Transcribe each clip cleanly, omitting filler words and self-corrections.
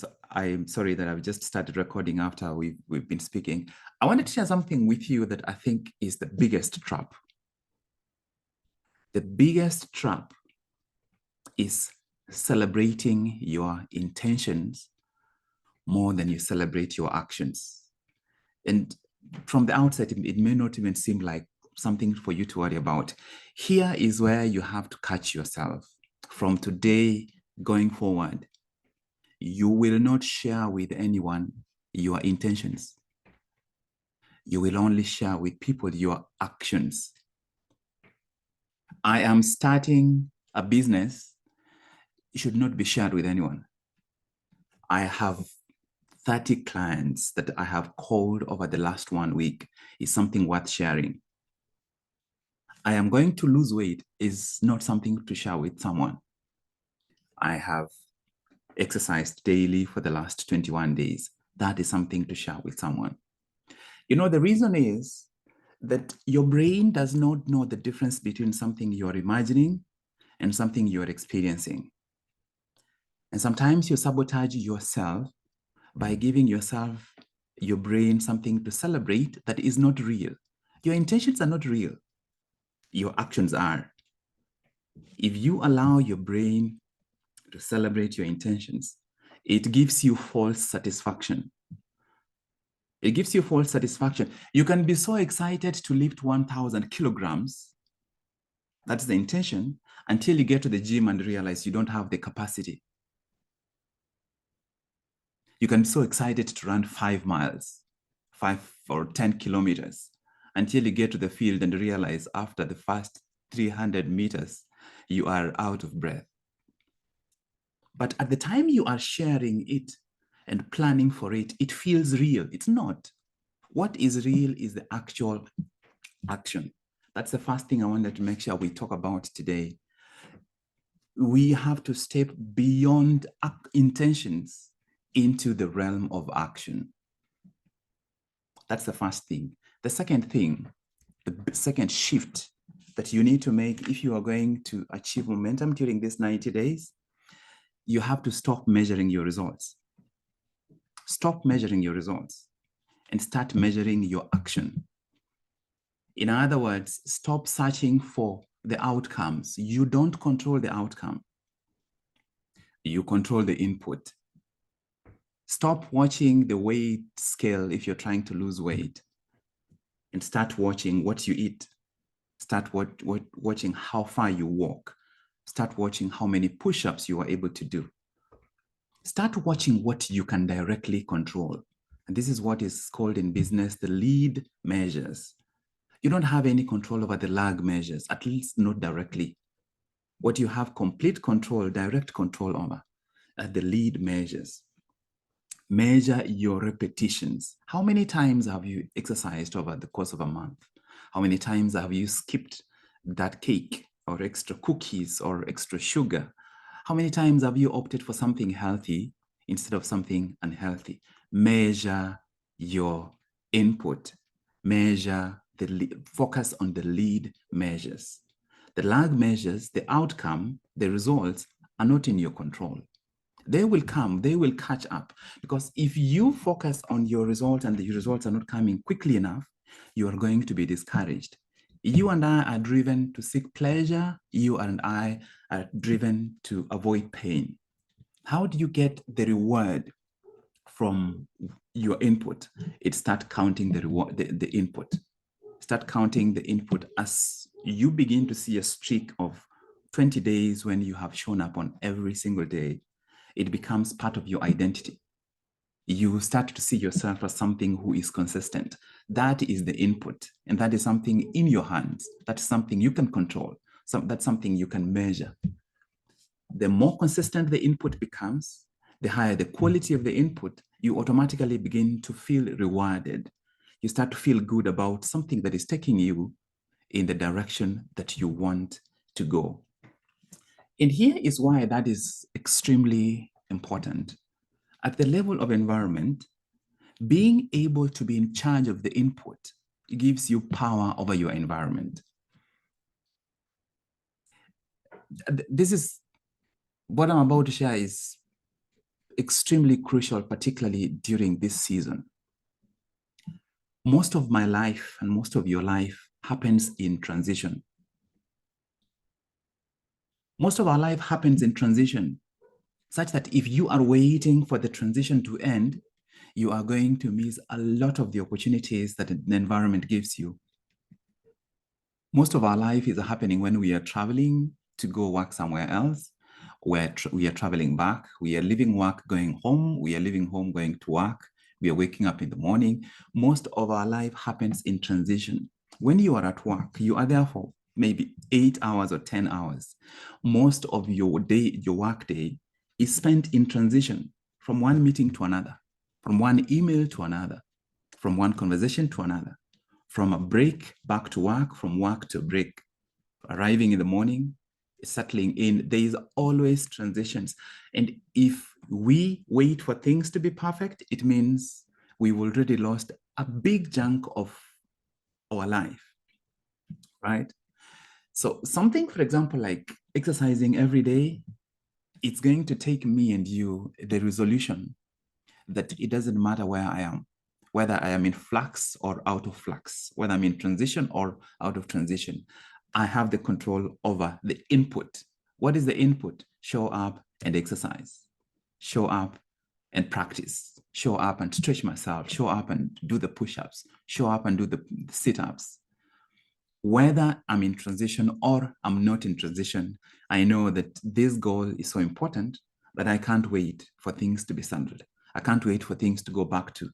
So I'm sorry that I've just started recording after we've been speaking. I wanted to share something with you that I think is the biggest trap. The biggest trap is celebrating your intentions more than you celebrate your actions. And from the outset, it may not even seem like something for you to worry about. Here is where you have to catch yourself. From today going forward, you will not share with anyone your intentions. You will only share with people your actions. I am starting a business. It should not be shared with anyone. I have 30 clients that I have called over the last 1 week. Is something worth sharing. I am going to lose weight is not something to share with someone. I have exercised daily for the last 21 days. That is something to share with someone. You know, the reason is that your brain does not know the difference between something you're imagining and something you're experiencing. And sometimes you sabotage yourself by giving yourself, your brain, something to celebrate that is not real. Your intentions are not real. Your actions are. If you allow your brain to celebrate your intentions, it gives you false satisfaction. It gives you false satisfaction. You can be so excited to lift 1,000 kilograms. That's the intention, until you get to the gym and realize you don't have the capacity. You can be so excited to run 5 miles, 5 or 10 kilometers, until you get to the field and realize after the first 300 meters, you are out of breath. But at the time you are sharing it and planning for it, it feels real. It's not. What is real is the actual action. That's the first thing I wanted to make sure we talk about today. We have to step beyond intentions into the realm of action. That's the first thing. The second thing, the second shift that you need to make if you are going to achieve momentum during these 90 days, you have to stop measuring your results. Stop measuring your results and start measuring your action. In other words, stop searching for the outcomes. You don't control the outcome. You control the input. Stop watching the weight scale if you're trying to lose weight, and start watching what you eat. Start watching how far you walk. Start watching how many push-ups you are able to do. Start watching what you can directly control. And this is what is called in business the lead measures. You don't have any control over the lag measures, at least not directly. What you have complete control, direct control over are the lead measures. Measure your repetitions. How many times have you exercised over the course of a month? How many times have you skipped that cake or extra cookies or extra sugar? How many times have you opted for something healthy instead of something unhealthy? Measure your input. Focus on the lead measures. The lag measures, the outcome, the results are not in your control. They will come, they will catch up. Because if you focus on your results and the results are not coming quickly enough, you are going to be discouraged. You and I are driven to seek pleasure. You and I are driven to avoid pain. How do you get the reward from your input? It start counting the reward, the input. Start counting the input as you begin to see a streak of 20 days when you have shown up on every single day. It becomes part of your identity. You start to see yourself as something who is consistent. That is the input, and that is something in your hands. That's something you can control. That's something you can measure. The more consistent the input becomes, the higher the quality of the input, you automatically begin to feel rewarded. You start to feel good about something that is taking you in the direction that you want to go. And here is why that is extremely important. At the level of environment, being able to be in charge of the input gives you power over your environment. This is what I'm about to share is extremely crucial, particularly during this season. Most of my life and most of your life happens in transition. Most of our life happens in transition, such that if you are waiting for the transition to end, you are going to miss a lot of the opportunities that the environment gives you. Most of our life is happening when we are traveling to go work somewhere else, where we are traveling back, we are leaving work, going home, we are leaving home, going to work, we are waking up in the morning. Most of our life happens in transition. When you are at work, you are there for maybe 8 hours or 10 hours. Most of your day, your work day, is spent in transition from one meeting to another, from one email to another, from one conversation to another, from a break back to work, from work to break, arriving in the morning, settling in. There is always transitions. And if we wait for things to be perfect, it means we've already lost a big chunk of our life, right? So something, for example, like exercising every day, it's going to take me and you the resolution that it doesn't matter where I am, whether I am in flux or out of flux, whether I'm in transition or out of transition. I have the control over the input. What is the input? Show up and exercise. Show up and practice. Show up and stretch myself. Show up and do the push-ups. Show up and do the sit-ups. Whether I'm in transition or I'm not in transition, I know that this goal is so important that I can't wait for things to be settled. I can't wait for things to go back to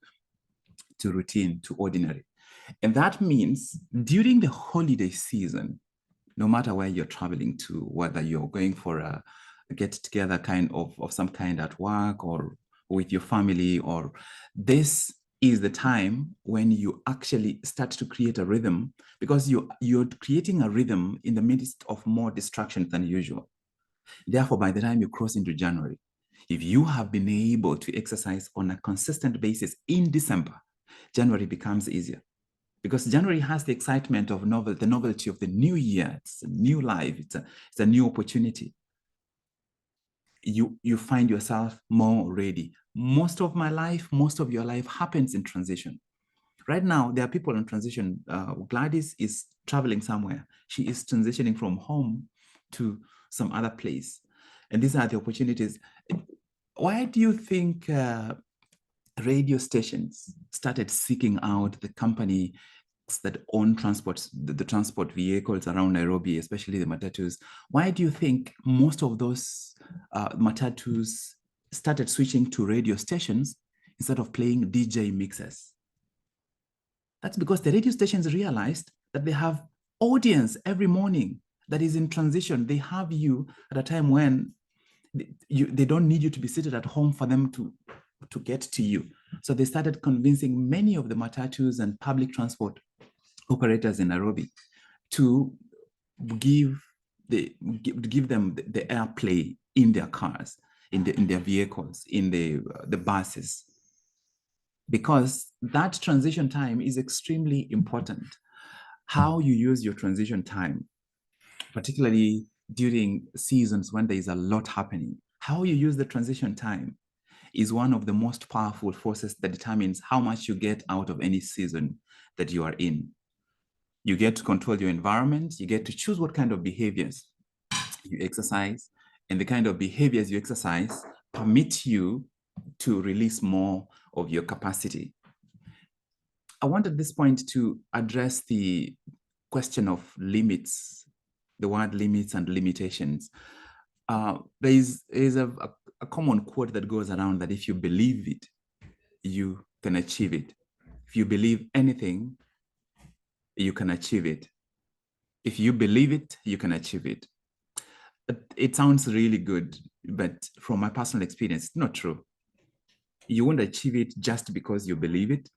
routine, to ordinary. And that means during the holiday season, no matter where you're traveling to, whether you're going for a get together kind of some kind at work or with your family, or this is the time when you actually start to create a rhythm, because you're creating a rhythm in the midst of more distractions than usual. Therefore, by the time you cross into January, if you have been able to exercise on a consistent basis in December, January becomes easier, because January has the excitement of the novelty of the new year. It's a new life. It's a new opportunity. You find yourself more ready. Most of my life, most of your life happens in transition. Right now, there are people in transition. Gladys is traveling somewhere. She is transitioning from home to some other place. And these are the opportunities. Why do you think radio stations started seeking out the company that own the transport vehicles around Nairobi, especially the matatus? Why do you think most of those matatus started switching to radio stations instead of playing DJ mixes? That's because the radio stations realized that they have audience every morning that is in transition. They have you at a time when they don't need you to be seated at home for them to get to you. So they started convincing many of the matatus and public transport operators in Nairobi to give them the airplay in their cars, in their vehicles, in the buses, because that transition time is extremely important. How you use your transition time, particularly during seasons when there is a lot happening, how you use the transition time is one of the most powerful forces that determines how much you get out of any season that you are in. You get to control your environment. You get to choose what kind of behaviors you exercise, and the kind of behaviors you exercise permit you to release more of your capacity. I want at this point to address the question of limits, the word limits and limitations. There is a common quote that goes around that if you believe it, you can achieve it. If you believe anything, you can achieve it. If you believe it, you can achieve it. It sounds really good, but from my personal experience, it's not true. You won't achieve it just because you believe it.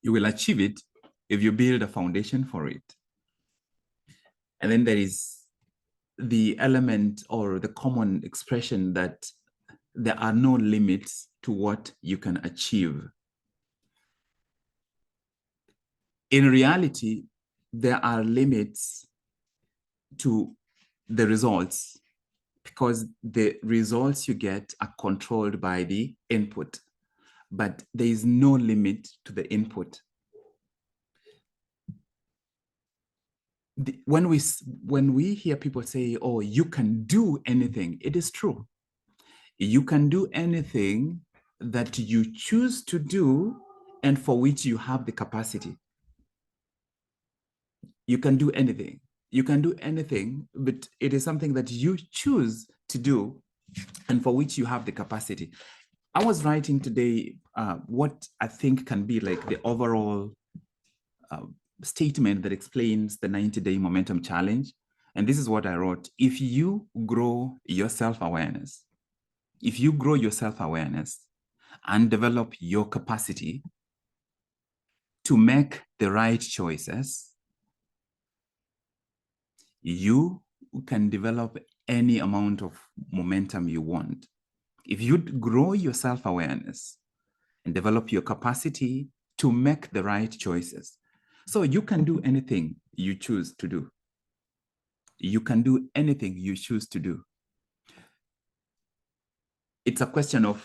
You will achieve it if you build a foundation for it. And then there is the element or the common expression that there are no limits to what you can achieve. In reality, there are limits to the results because the results you get are controlled by the input, but there is no limit to the input. When we hear people say, oh, you can do anything, it is true. You can do anything that you choose to do and for which you have the capacity. You can do anything. You can do anything, but it is something that you choose to do and for which you have the capacity. I was writing today what I think can be like the overall statement that explains the 90-day momentum challenge. And this is what I wrote. If you grow your self-awareness, and develop your capacity to make the right choices, you can develop any amount of momentum you want. If you grow your self-awareness and develop your capacity to make the right choices, so you can do anything you choose to do. You can do anything you choose to do. It's a question of,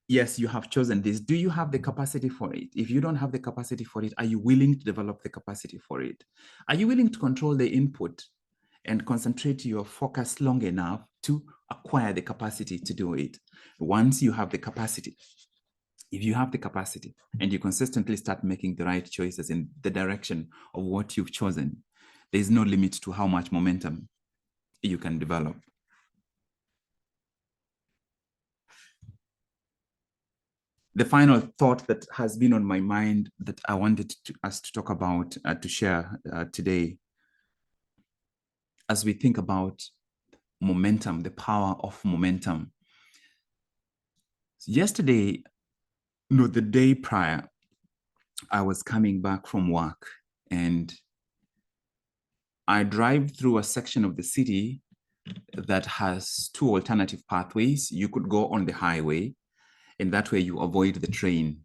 yes, you have chosen this. Do you have the capacity for it? If you don't have the capacity for it, are you willing to develop the capacity for it? Are you willing to control the input and concentrate your focus long enough to acquire the capacity to do it? Once you have the capacity, if you have the capacity and you consistently start making the right choices in the direction of what you've chosen, there's no limit to how much momentum you can develop. The final thought that has been on my mind that I wanted us to talk about, to share today, as we think about momentum, the power of momentum. Yesterday, no, the day prior, I was coming back from work and I drive through a section of the city that has two alternative pathways. You could go on the highway, and that way you avoid the train.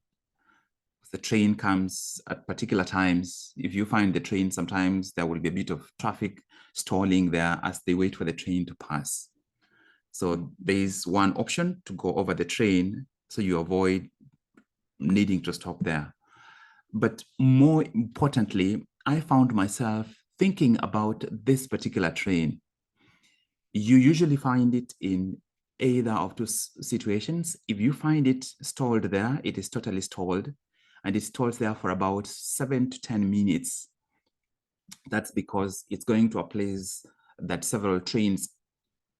The train comes at particular times. If you find the train, sometimes there will be a bit of traffic stalling there as they wait for the train to pass. So there's one option to go over the train, so you avoid needing to stop there. But more importantly, I found myself thinking about this particular train. You usually find it in either of two situations. If you find it stalled there, it is totally stalled, and it stalls there for about 7 to 10 minutes. That's because it's going to a place that several trains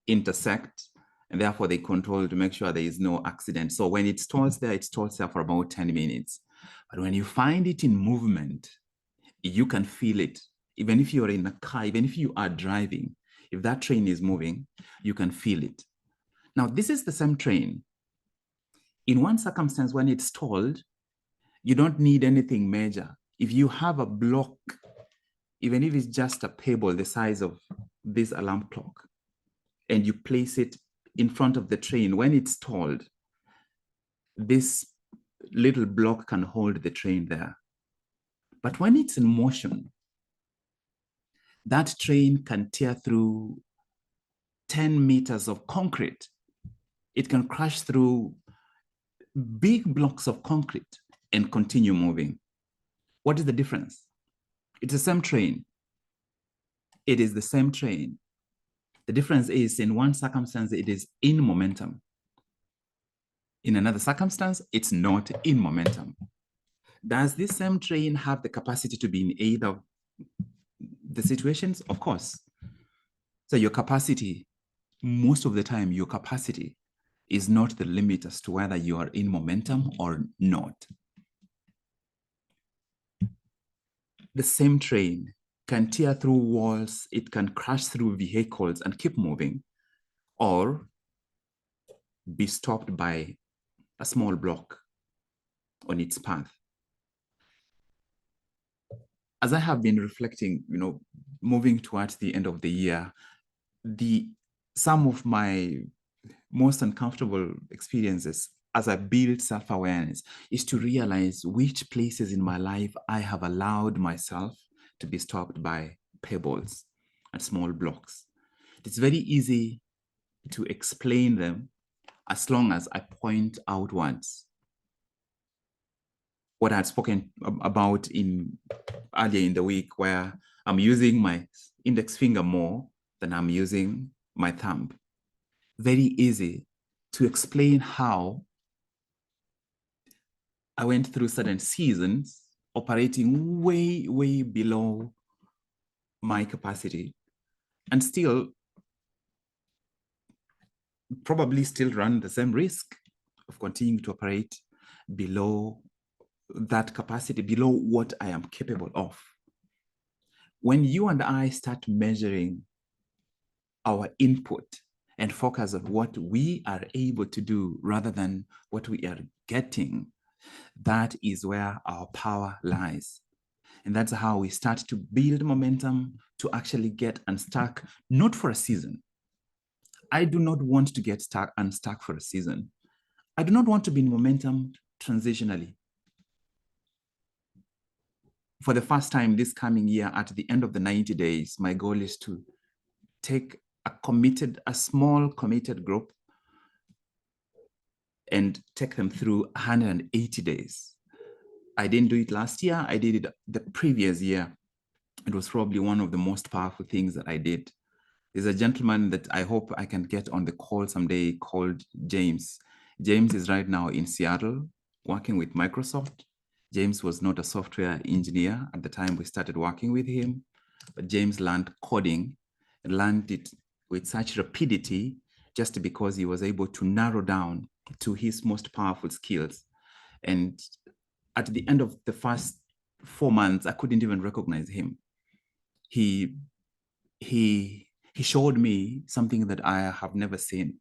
intersect, and therefore they control to make sure there is no accident. So when it stalls there for about 10 minutes. But when you find it in movement, you can feel it. Even if you're in a car, even if you are driving, if that train is moving, you can feel it. Now, this is the same train. In one circumstance, when it's stalled, you don't need anything major. If you have a block, even if it's just a pebble the size of this alarm clock, and you place it in front of the train, when it's stalled, this little block can hold the train there. But when it's in motion, that train can tear through 10 meters of concrete. It can crash through big blocks of concrete and continue moving. What is the difference? It's the same train. It is the same train. The difference is, in one circumstance, it is in momentum. In another circumstance, it's not in momentum. Does this same train have the capacity to be in either of the situations? Of course. So your capacity, most of the time, your capacity is not the limit as to whether you are in momentum or not. The same train can tear through walls, it can crash through vehicles and keep moving, or be stopped by a small block on its path. As I have been reflecting, moving towards the end of the year, some of my most uncomfortable experiences as I build self-awareness is to realize which places in my life I have allowed myself to be stopped by pebbles and small blocks. It's very easy to explain them as long as I point outwards. What I had spoken about earlier in the week, where I'm using my index finger more than I'm using my thumb. Very easy to explain how I went through certain seasons operating way, way below my capacity, and still probably still run the same risk of continuing to operate below that capacity, below what I am capable of. When you and I start measuring our input and focus on what we are able to do rather than what we are getting, that is where our power lies. And that's how we start to build momentum to actually get unstuck, not for a season. I do not want to get unstuck for a season. I do not want to be in momentum transitionally. For the first time this coming year, at the end of the 90 days, my goal is to take a small committed group and take them through 180 days. I didn't do it last year. I did it the previous year. It was probably one of the most powerful things that I did. There's a gentleman that I hope I can get on the call someday called James. James is right now in Seattle working with Microsoft. James was not a software engineer at the time we started working with him, but James learned coding and learned it with such rapidity just because he was able to narrow down to his most powerful skills. And at the end of the first 4 months, I couldn't even recognize him. He showed me something that I have never seen.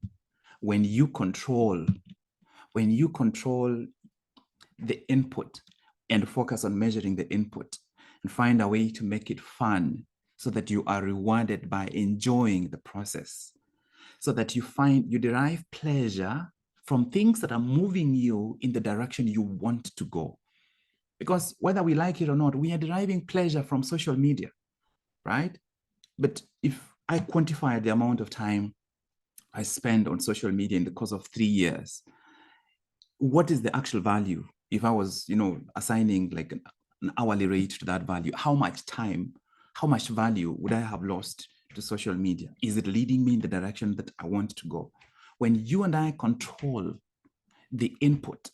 When you control the input and focus on measuring the input and find a way to make it fun so that you are rewarded by enjoying the process, so that you derive pleasure from things that are moving you in the direction you want to go. Because whether we like it or not, we are deriving pleasure from social media, right? But if I quantify the amount of time I spend on social media in the course of 3 years, what is the actual value? If I was, assigning like an hourly rate to that value, how much time, how much value would I have lost to social media? Is it leading me in the direction that I want to go? When you and I control the input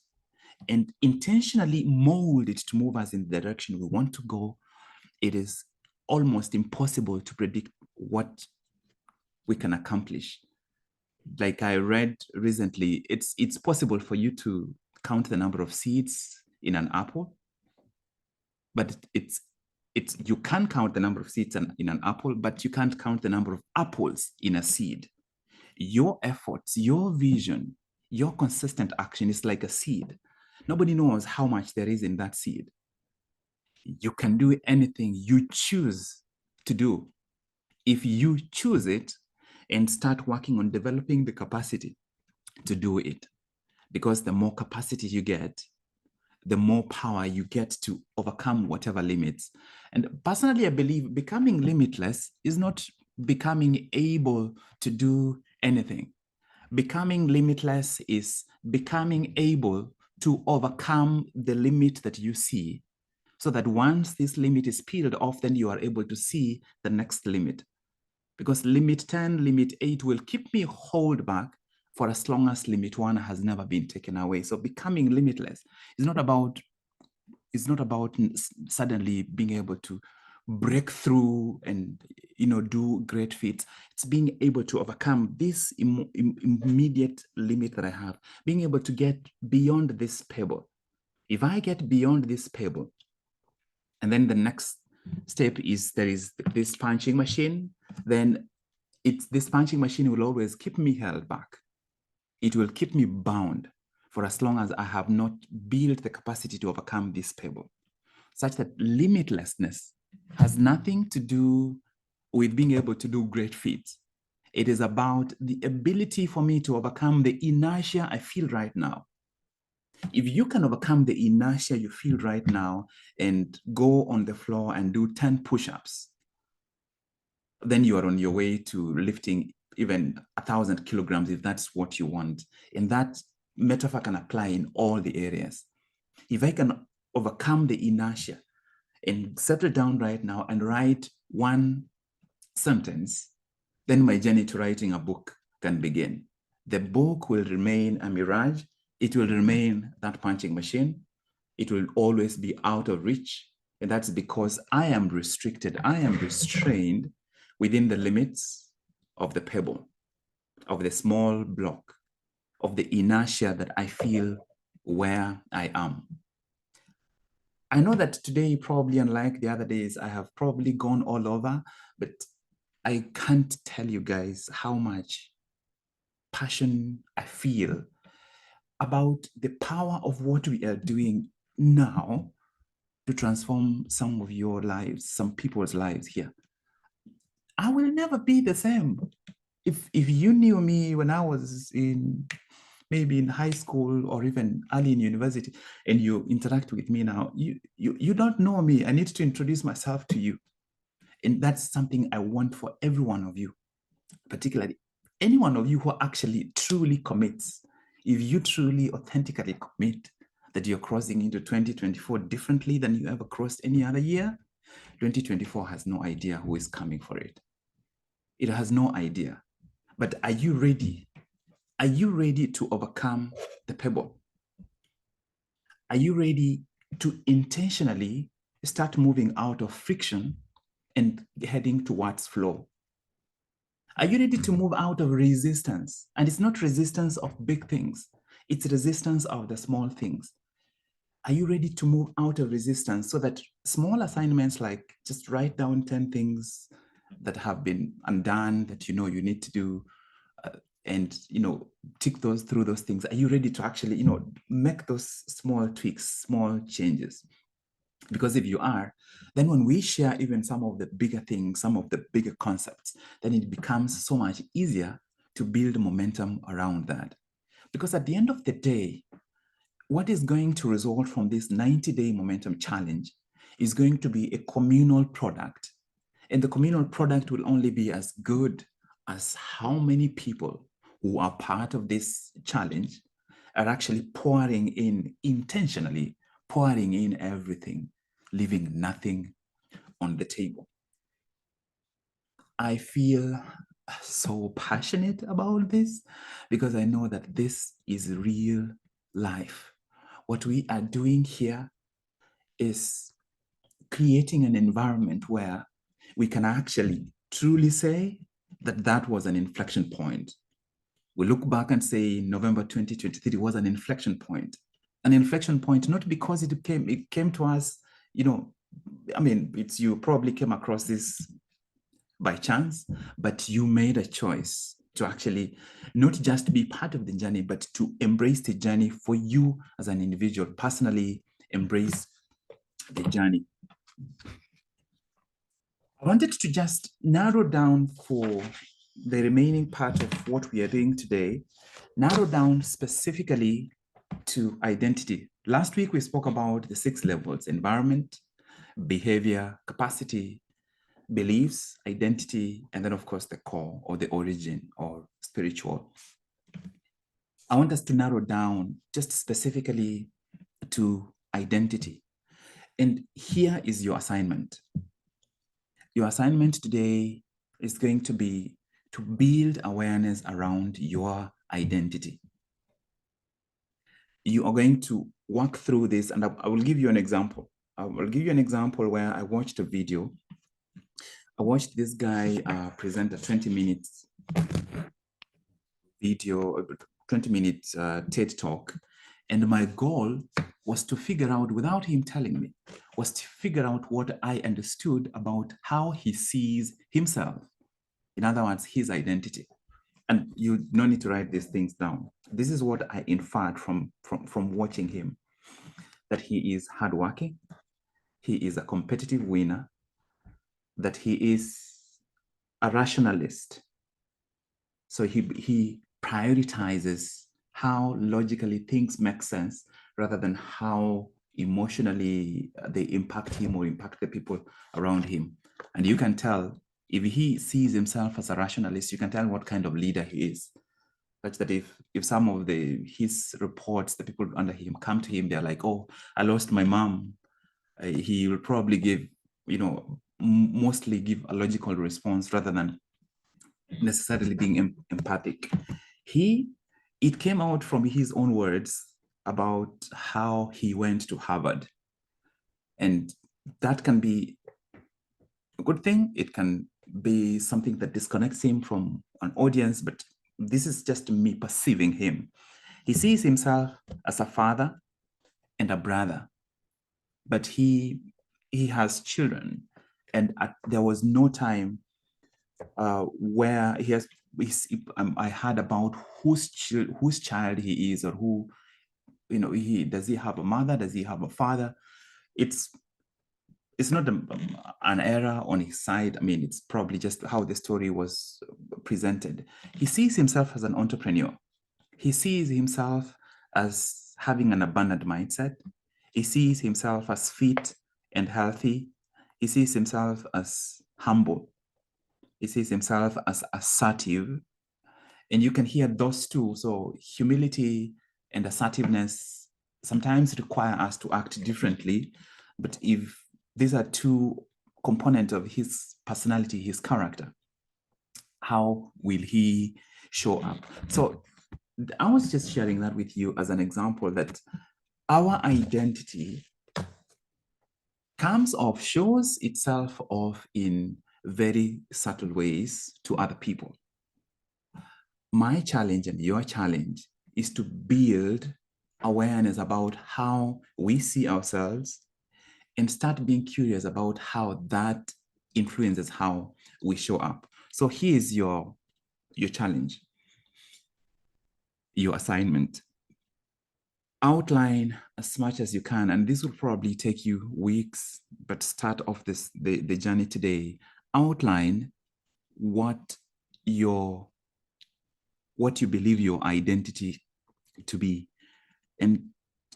and intentionally mold it to move us in the direction we want to go, it is almost impossible to predict what we can accomplish. Like I read recently, it's possible for you to count the number of seeds in an apple, but you can count the number of seeds in an apple, but you can't count the number of apples in a seed. Your efforts, your vision, your consistent action is like a seed. Nobody knows how much there is in that seed. You can do anything you choose to do. If you choose it and start working on developing the capacity to do it, because the more capacity you get, the more power you get to overcome whatever limits. And personally, I believe becoming limitless is not becoming able to do anything. Becoming limitless is becoming able to overcome the limit that you see, so that once this limit is peeled off, then you are able to see the next limit. Because limit 10, limit 8 will keep me hold back for as long as limit 1 has never been taken away. So becoming limitless is not about suddenly being able to break through and do great feats. It's being able to overcome this immediate limit that I have, being able to get beyond this pebble. If I get beyond this pebble, and then the next step is there is this punching machine, then this punching machine will always keep me held back. It will keep me bound for as long as I have not built the capacity to overcome this pebble, such that limitlessness has nothing to do with being able to do great feats. It is about the ability for me to overcome the inertia I feel right now. If you can overcome the inertia you feel right now and go on the floor and do 10 push-ups, then you are on your way to lifting even 1,000 kilograms if that's what you want. And that metaphor can apply in all the areas. If I can overcome the inertia and settle down right now and write one sentence, then my journey to writing a book can begin. The book will remain a mirage. It will remain that punching machine. It will always be out of reach. And that's because I am restricted. I am restrained within the limits of the pebble, of the small block, of the inertia that I feel where I am. I know that today, probably unlike the other days, I have probably gone all over, but I can't tell you guys how much passion I feel about the power of what we are doing now to transform some of your lives, some people's lives here. I will never be the same. If you knew me when I was maybe in high school or even early in university, and you interact with me now, you don't know me. I need to introduce myself to you. And that's something I want for every one of you, particularly any one of you who actually truly commits. If you truly authentically commit that you're crossing into 2024 differently than you ever crossed any other year, 2024 has no idea who is coming for it. It has no idea. But are you ready? Are you ready to overcome the pebble? Are you ready to intentionally start moving out of friction and heading towards flow? Are you ready to move out of resistance? And it's not resistance of big things. It's resistance of the small things. Are you ready to move out of resistance so that small assignments like just write down 10 things that have been undone that you know you need to do, and tick through those things? Are you ready to actually make those small tweaks, small changes? Because if you are, then when we share even some of the bigger things, some of the bigger concepts, then it becomes so much easier to build momentum around that. Because at the end of the day, what is going to result from this 90-day momentum challenge is going to be a communal product. And the communal product will only be as good as how many people who are part of this challenge are actually pouring in, intentionally pouring in everything, leaving nothing on the table. I feel so passionate about this because I know that this is real life. What we are doing here is creating an environment where we can actually truly say that that was an inflection point. We look back and say November 2023 was an inflection point. An inflection point, not because it came to us, I mean, you probably came across this by chance, but you made a choice to actually not just be part of the journey, but to embrace the journey for you as an individual, personally embrace the journey. I wanted to just narrow down for the remaining part of what we are doing today, narrow down specifically to identity. Last week, we spoke about the 6 levels: environment, behavior, capacity, beliefs, identity, and then, of course, the core or the origin or spiritual. I want us to narrow down just specifically to identity. And here is your assignment. Your assignment today is going to be to build awareness around your identity. You are going to walk through this, and I will give you an example. I will give you an example where I watched a video. I watched this guy present a 20-minute video, 20-minute TED Talk. And my goal was to figure out, without him telling me, was to figure out what I understood about how he sees himself. In other words, his identity. And you no need to write these things down. This is what I inferred from watching him: that he is hardworking, he is a competitive winner, that he is a rationalist. So he prioritizes how logically things make sense rather than how emotionally they impact him or impact the people around him. And you can tell If he sees himself as a rationalist, you can tell what kind of leader he is. Such that if some of his reports, the people under him come to him, they're like, oh, I lost my mom. He will probably give, mostly give a logical response rather than necessarily being empathic. It came out from his own words about how he went to Harvard. And that can be a good thing. It can be something that disconnects him from an audience, but this is just me perceiving him. He sees himself as a father and a brother, but he has children, and there was no time where I heard about whose child he is, or who, does he have a mother, does he have a father. It's not an error on his side. I mean, it's probably just how the story was presented. He sees himself as an entrepreneur. He sees himself as having an abundant mindset. He sees himself as fit and healthy. He sees himself as humble. He sees himself as assertive. And you can hear those two. So humility and assertiveness sometimes require us to act differently. But if these are two components of his personality, his character, how will he show up? So I was just sharing that with you as an example that our identity shows itself off in very subtle ways to other people. My challenge and your challenge is to build awareness about how we see ourselves and start being curious about how that influences how we show up. So here's your challenge, your assignment. Outline as much as you can, and this will probably take you weeks, but start off the journey today. Outline what you believe your identity to be. And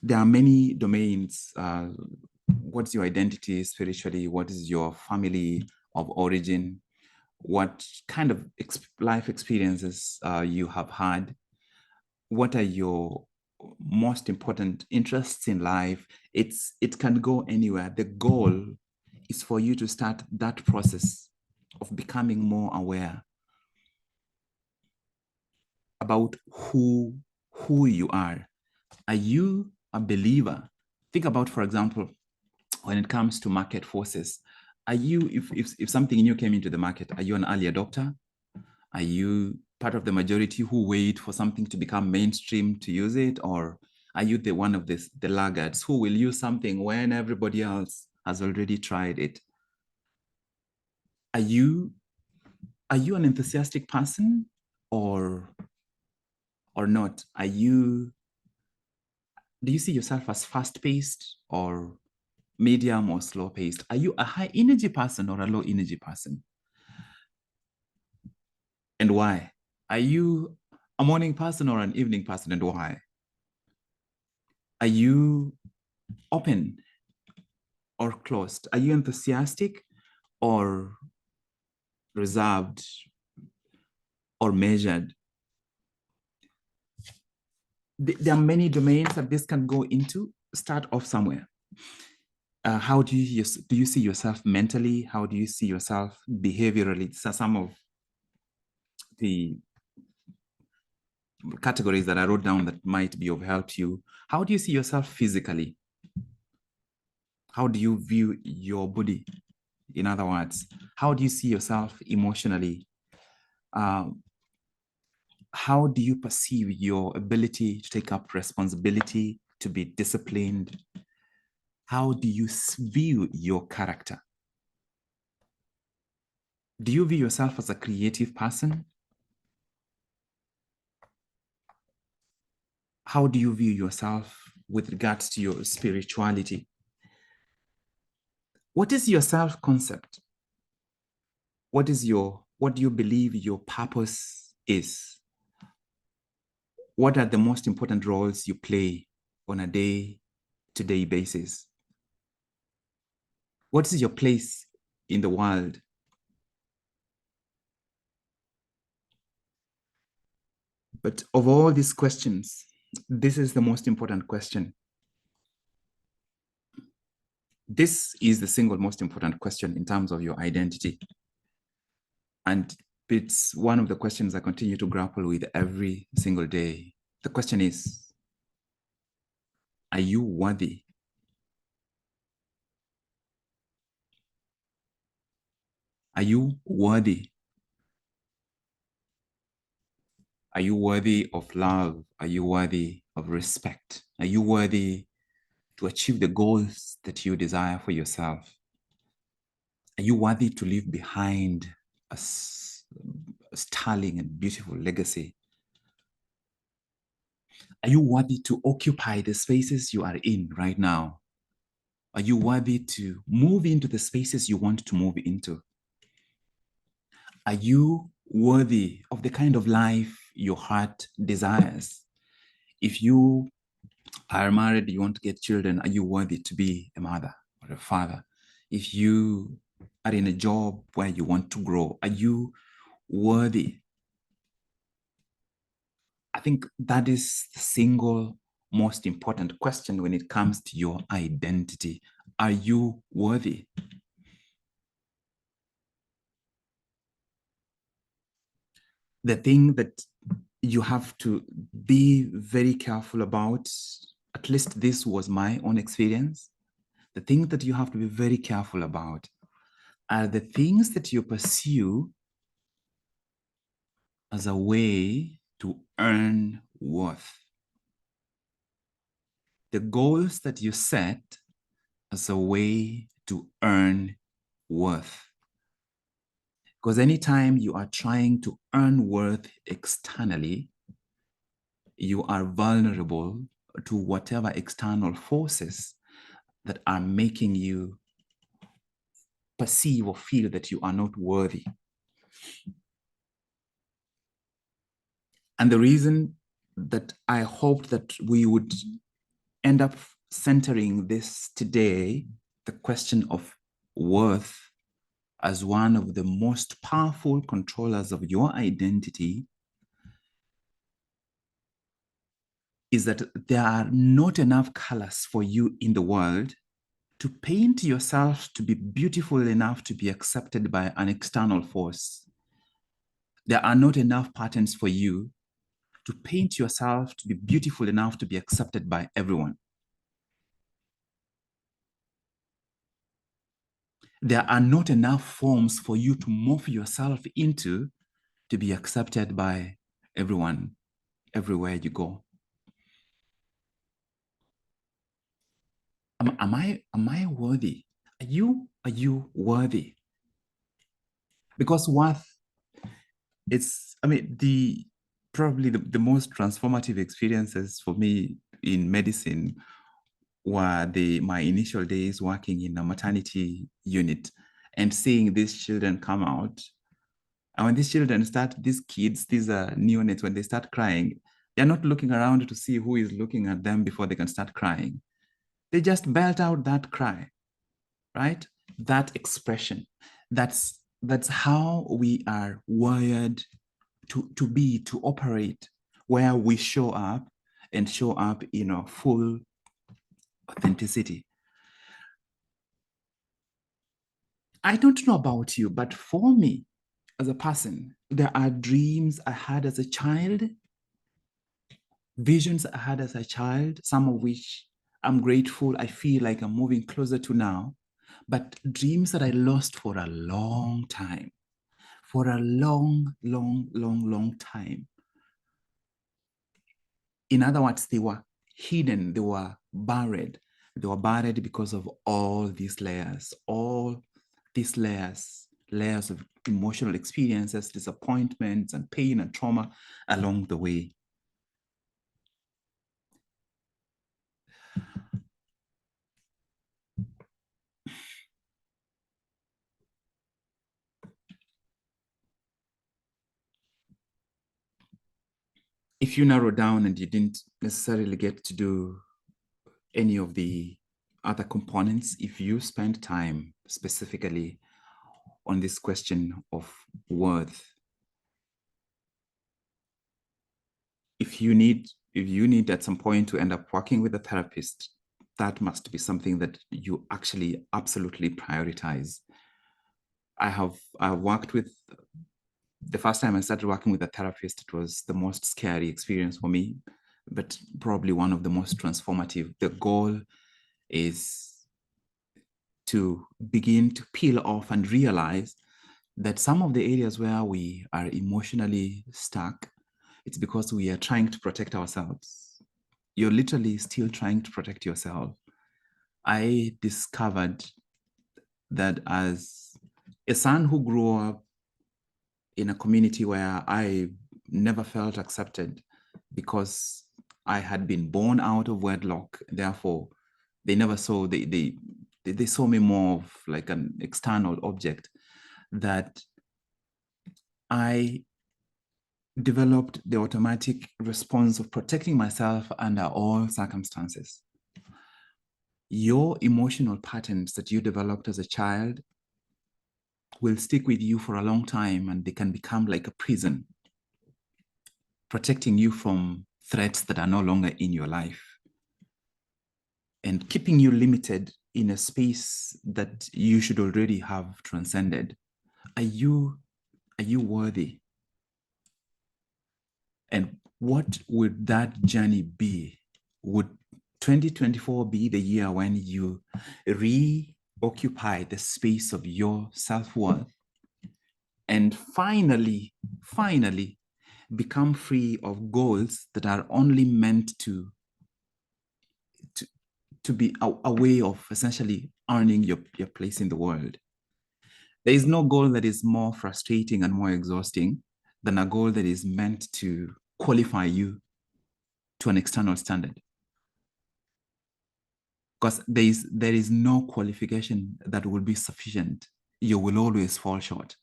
there are many domains. What's your identity spiritually? What is your family of origin? What kind of life experiences you have had? What are your most important interests in life? It can go anywhere. The goal is for you to start that process of becoming more aware about who you are. Are you a believer? Think about, for example, when it comes to market forces, are you, if something new came into the market, are you an early adopter? Are you part of the majority who wait for something to become mainstream to use it? Or are you the one of the laggards who will use something when everybody else has already tried it? Are you an enthusiastic person or not? Do you see yourself as fast-paced or medium or slow-paced? Are you a high-energy person or a low-energy person? And why? Are you a morning person or an evening person, and why? Are you open or closed? Are you enthusiastic or reserved or measured? There are many domains that this can go into. Start off somewhere. How do you see yourself mentally? How do you see yourself behaviorally? So some of the categories that I wrote down that might be of help to you. How do you see yourself physically? How do you view your body? In other words, how do you see yourself emotionally? How do you perceive your ability to take up responsibility, to be disciplined? How do you view your character? Do you view yourself as a creative person? How do you view yourself with regards to your spirituality? What is your self-concept? What do you believe your purpose is? What are the most important roles you play on a day-to-day basis? What is your place in the world? But of all these questions, this is the most important question. This is the single most important question in terms of your identity. And it's one of the questions I continue to grapple with every single day. The question is, are you worthy? Are you worthy? Are you worthy of love? Are you worthy of respect? Are you worthy to achieve the goals that you desire for yourself? Are you worthy to leave behind a sterling and beautiful legacy? Are you worthy to occupy the spaces you are in right now? Are you worthy to move into the spaces you want to move into? Are you worthy of the kind of life your heart desires? If you are married, you want to get children, are you worthy to be a mother or a father? If you are in a job where you want to grow, are you worthy? I think that is the single most important question when it comes to your identity. Are you worthy? The thing that you have to be very careful about, at least this was my own experience, the thing that you have to be very careful about are the things that you pursue as a way to earn worth. The goals that you set as a way to earn worth. Because anytime you are trying to earn worth externally, you are vulnerable to whatever external forces that are making you perceive or feel that you are not worthy. And the reason that I hoped that we would end up centering this today, the question of worth as one of the most powerful controllers of your identity, is that there are not enough colors for you in the world to paint yourself to be beautiful enough to be accepted by an external force. There are not enough patterns for you to paint yourself to be beautiful enough to be accepted by everyone. There are not enough forms for you to morph yourself into to be accepted by everyone, everywhere you go. Am I worthy? Are you worthy? Because worth, probably the most transformative experiences for me in medicine were my initial days working in a maternity unit and seeing these children come out. And when these kids, these are neonates, when they start crying, they're not looking around to see who is looking at them before they can start crying. They just belt out that cry, right? That expression. That's how we are wired to operate, where we show up in a full authenticity. I don't know about you, but for me, as a person, there are dreams I had as a child, visions I had as a child, some of which I'm grateful, I feel like I'm moving closer to now, but dreams that I lost for a long time, for a long, long, long, long time. In other words, they were hidden, they were buried. They were buried because of all these layers, layers of emotional experiences, disappointments, and pain and trauma along the way. If you narrow down and you didn't necessarily get to do any of the other components, if you spend time specifically on this question of worth, if you need at some point to end up working with a therapist, that must be something that you actually absolutely prioritize. I've worked with, the first time I started working with a therapist, it was the most scary experience for me, but probably one of the most transformative. The goal is to begin to peel off and realize that some of the areas where we are emotionally stuck, it's because we are trying to protect ourselves. You're literally still trying to protect yourself. I discovered that as a son who grew up in a community where I never felt accepted because I had been born out of wedlock, therefore they never saw, they saw me more of like an external object, that I developed the automatic response of protecting myself under all circumstances. Your emotional patterns that you developed as a child will stick with you for a long time, and they can become like a prison, protecting you from threats that are no longer in your life and keeping you limited in a space that you should already have transcended. Are you worthy? And what would that journey be? Would 2024 be the year when you reoccupy the space of your self-worth and finally become free of goals that are only meant to be a way of essentially earning your place in the world? There is no goal that is more frustrating and more exhausting than a goal that is meant to qualify you to an external standard. Because there is no qualification that will be sufficient. You will always fall short.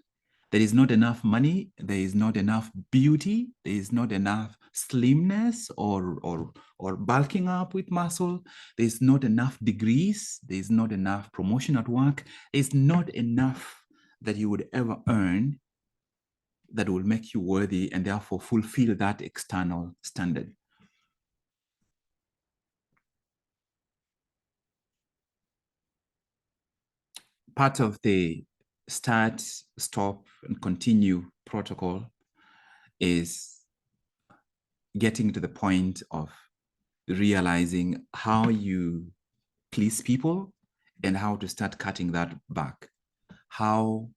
There is not enough money, there is not enough beauty, there is not enough slimness or bulking up with muscle, there is not enough degrees, there is not enough promotion at work, there is not enough that you would ever earn that will make you worthy and therefore fulfill that external standard. Part of the start, stop, and continue protocol is getting to the point of realizing how you please people and how to start cutting that back. How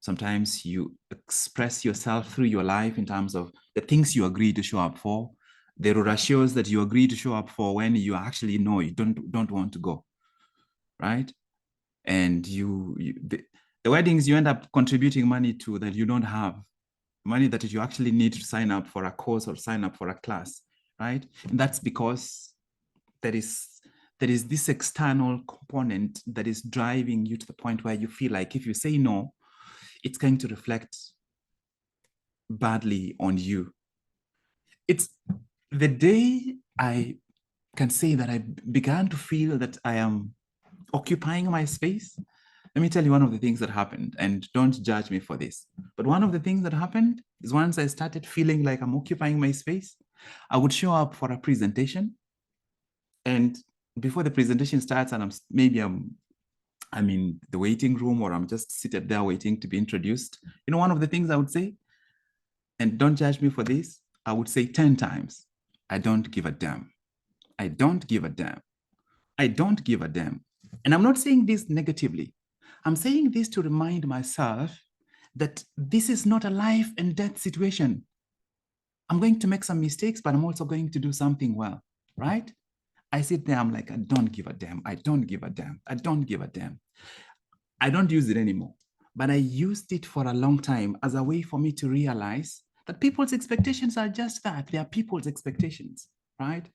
sometimes you express yourself through your life in terms of the things you agree to show up for, the ratios that you agree to show up for when you actually know you don't want to go, right? And the weddings you end up contributing money to that you don't have, money that you actually need to sign up for a course or sign up for a class, right? And that's because there is this external component that is driving you to the point where you feel like if you say no, it's going to reflect badly on you. It's the day I can say that I began to feel that I am occupying my space. Let me tell you one of the things that happened, and don't judge me for this. But one of the things that happened is once I started feeling like I'm occupying my space, I would show up for a presentation. And before the presentation starts, and I'm in the waiting room, or I'm just seated there waiting to be introduced. You know, one of the things I would say, and don't judge me for this, I would say 10 times, I don't give a damn. I don't give a damn. I don't give a damn. And I'm not saying this negatively. I'm saying this to remind myself that this is not a life and death situation. I'm going to make some mistakes, but I'm also going to do something well, right? I sit there, I'm like, I don't give a damn. I don't give a damn. I don't give a damn. I don't use it anymore, but I used it for a long time as a way for me to realize that people's expectations are just that. They are people's expectations, right?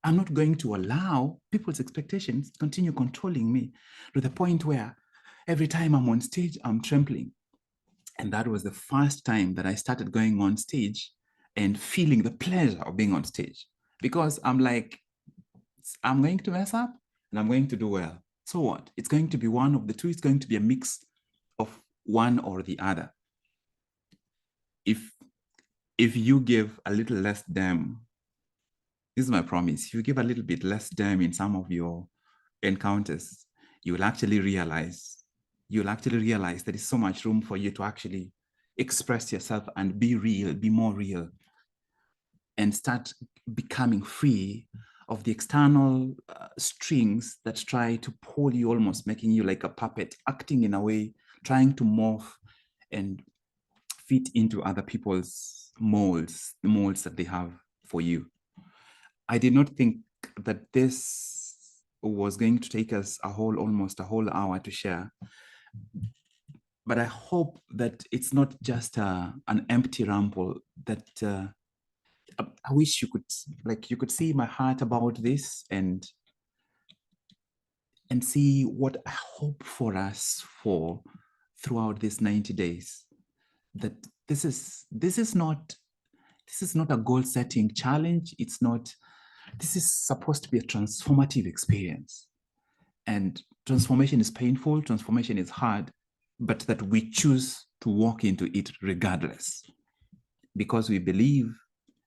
I'm not going to allow people's expectations to continue controlling me to the point where every time I'm on stage, I'm trembling. And that was the first time that I started going on stage and feeling the pleasure of being on stage, because I'm like, I'm going to mess up and I'm going to do well. So what? It's going to be one of the two. It's going to be a mix of one or the other. If if you give a little less damn, this is my promise, if you give a little bit less damn in some of your encounters, you'll actually realize there is so much room for you to actually express yourself and be real, be more real, and start becoming free of the external strings that try to pull you, almost making you like a puppet, acting in a way, trying to morph and fit into other people's molds, the molds that they have for you. I did not think that this was going to take us almost a whole hour to share. But I hope that it's not just an empty ramble, that I wish you could see my heart about this and see what I hope for us for throughout these 90 days. That this is not a goal setting challenge. This is supposed to be a transformative experience. And transformation is painful, transformation is hard, but that we choose to walk into it regardless, because we believe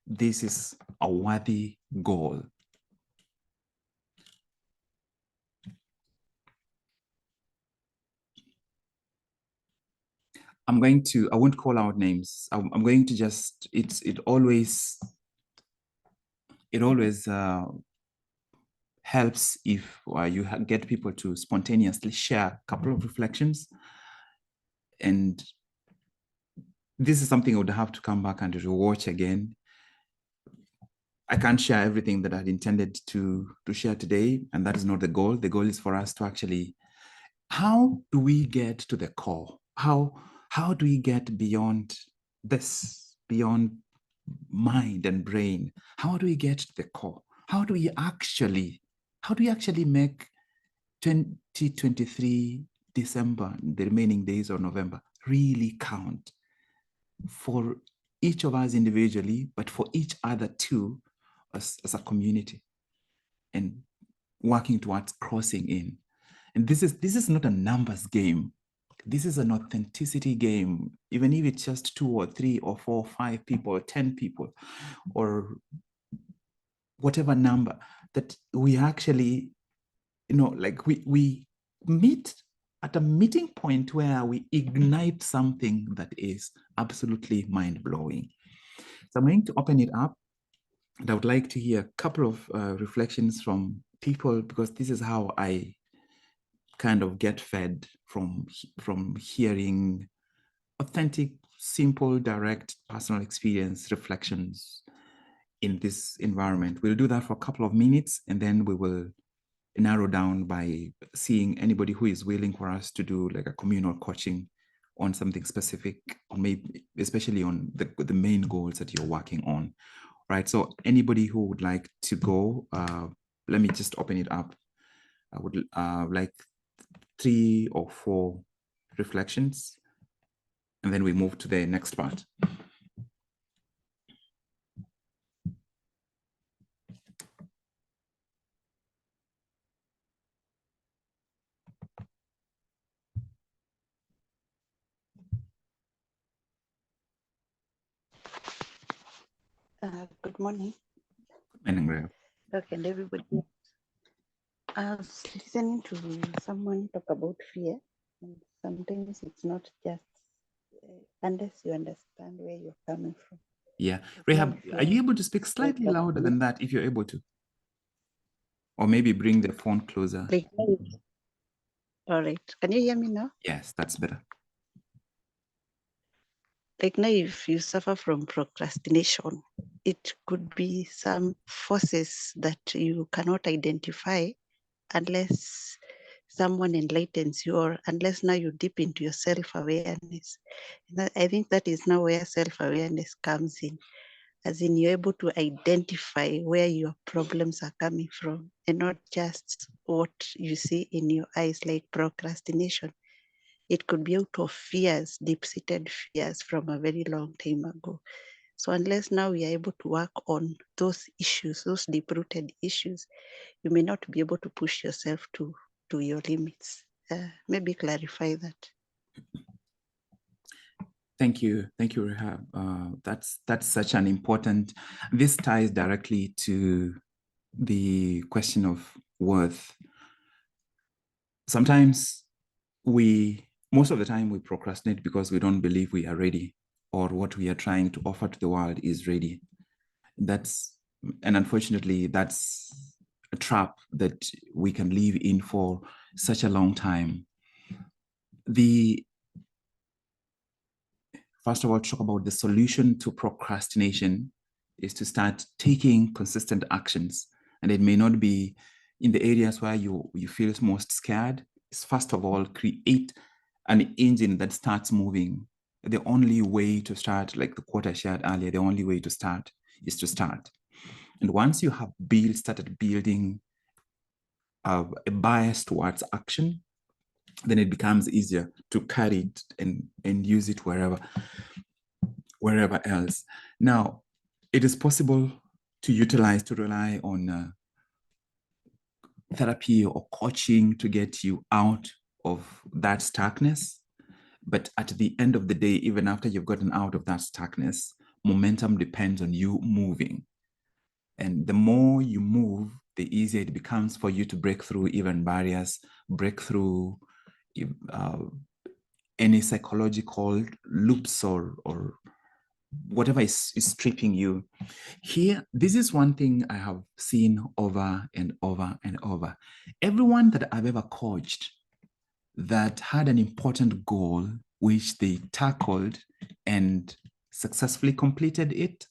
this is a worthy goal. I won't call out names. I'm going to just, it always helps if you get people to spontaneously share a couple of reflections. And this is something I would have to come back and rewatch again. I can't share everything that I had intended to share today, and that is not the goal. The goal is for us to actually, how do we get to the core? How do we get beyond this, beyond mind and brain? How do we get to the core? How do we actually make 2023 December, the remaining days of November, really count for each of us individually, but for each other too, as a community, and working towards crossing in. And this is not a numbers game. This is an authenticity game. Even if it's just 2 or 3 or 4 or 5 people or 10 people or whatever number, that we actually, like we meet at a meeting point where we ignite something that is absolutely mind-blowing. So I'm going to open it up, and I would like to hear a couple of reflections from people, because this is how I kind of get fed from hearing authentic, simple, direct, personal experience reflections in this environment. We'll do that for a couple of minutes, and then we will narrow down by seeing anybody who is willing for us to do like a communal coaching on something specific, or maybe especially on the main goals that you're working on, right? So anybody who would like to go, let me just open it up. I would like 3 or 4 reflections, and then we move to the next part. Good morning. Good morning. Okay, and everybody. I was listening to someone talk about fear, and sometimes it's not just unless you understand where you're coming from. Yeah, Rehab, are you able to speak slightly louder than that if you're able to? Or maybe bring the phone closer. All right, can you hear me now? Yes, that's better. Like now, if you suffer from procrastination, it could be some forces that you cannot identify unless someone enlightens you, or unless now you dip into your self-awareness. I think that is now where self-awareness comes in, as in you're able to identify where your problems are coming from and not just what you see in your eyes, like procrastination. It could be out of fears, deep-seated fears from a very long time ago. So unless now we are able to work on those issues, those deep-rooted issues, you may not be able to push yourself to your limits. Maybe clarify that. Thank you, Rehab. That's such an important. This ties directly to the question of worth. Sometimes most of the time we procrastinate because we don't believe we are ready, or what we are trying to offer to the world is ready. And unfortunately, that's a trap that we can live in for such a long time. First of all, talk about the solution to procrastination is to start taking consistent actions. And it may not be in the areas where you feel most scared. It's first of all, create an engine that starts moving. The only way to start, like the quote I shared earlier, the only way to start is to start. And once you have started building a bias towards action, then it becomes easier to carry it and use it wherever else. Now, it is possible to rely on therapy or coaching to get you out of that stuckness. But at the end of the day, even after you've gotten out of that stuckness, momentum depends on you moving. And the more you move, the easier it becomes for you to break through even barriers, break through any psychological loops or whatever is stripping you. Here, this is one thing I have seen over and over and over. Everyone that I've ever coached that had an important goal, which they tackled and successfully completed it,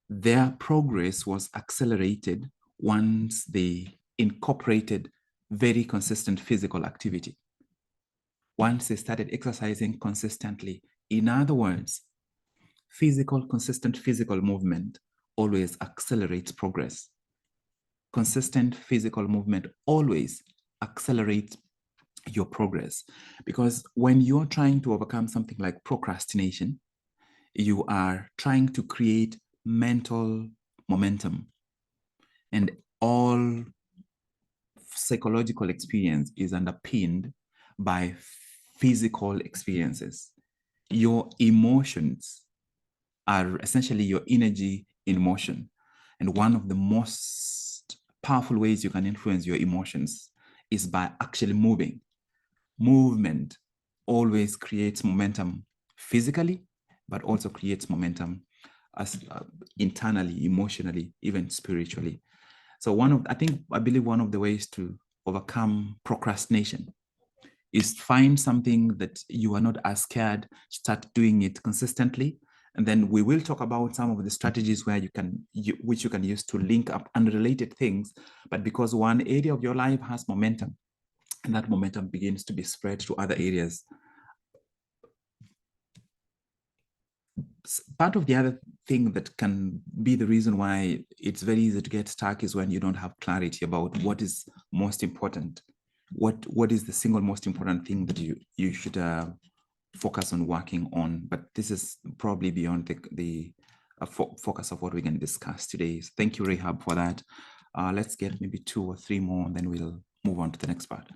their progress was accelerated once they incorporated very consistent physical activity. Once they started exercising consistently. In other words, consistent physical movement always accelerates progress. Consistent physical movement always accelerates your progress, because when you're trying to overcome something like procrastination, you are trying to create mental momentum, and all psychological experience is underpinned by physical experiences. Your emotions are essentially your energy in motion. And one of the most powerful ways you can influence your emotions is by actually moving. Movement always creates momentum physically, but also creates momentum as internally, emotionally, even spiritually. So I believe one of the ways to overcome procrastination is find something that you are not as scared, start doing it consistently. And then we will talk about some of the strategies which you can use to link up unrelated things. But because one area of your life has momentum, and that momentum begins to be spread to other areas. Part of the other thing that can be the reason why it's very easy to get stuck is when you don't have clarity about what is most important. What is the single most important thing that you should focus on working on? But this is probably beyond the focus of what we can discuss today. So thank you, Rehab, for that. Let's get maybe 2 or 3 more, and then we'll move on to the next part.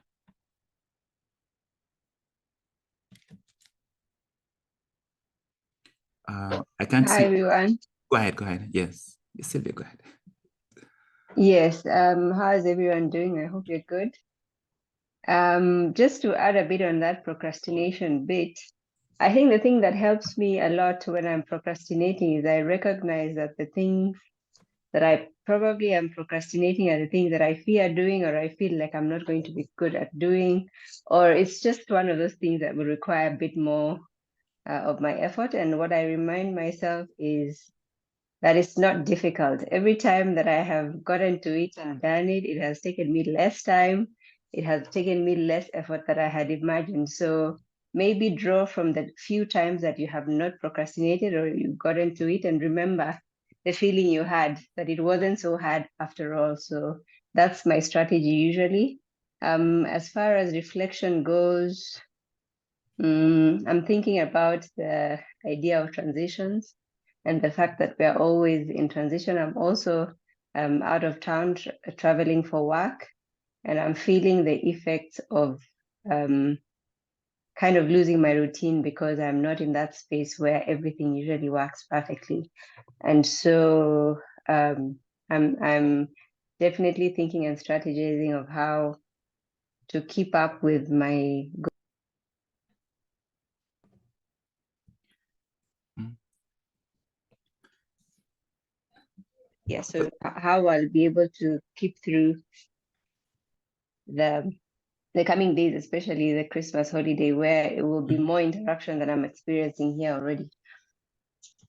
I can't see. Hi, everyone. Go ahead. Yes, Sylvia, go ahead. Yes, how's everyone doing? I hope you're good. Just to add a bit on that procrastination bit, I think the thing that helps me a lot when I'm procrastinating is I recognize that the things that I probably am procrastinating are the things that I fear doing, or I feel like I'm not going to be good at doing, or it's just one of those things that will require a bit more of my effort. And what I remind myself is that it's not difficult. Every time that I have gotten to it and done it, it has taken me less time. It has taken me less effort than I had imagined. So maybe draw from the few times that you have not procrastinated or you've gotten to it, and remember the feeling you had that it wasn't so hard after all. So that's my strategy usually. As far as reflection goes, I'm thinking about the idea of transitions and the fact that we are always in transition. I'm also out of town traveling for work, and I'm feeling the effects of kind of losing my routine because I'm not in that space where everything usually works perfectly. And so I'm definitely thinking and strategizing of how to keep up with my so how I'll be able to keep through the coming days, especially the Christmas holiday, where it will be more interaction than I'm experiencing here already.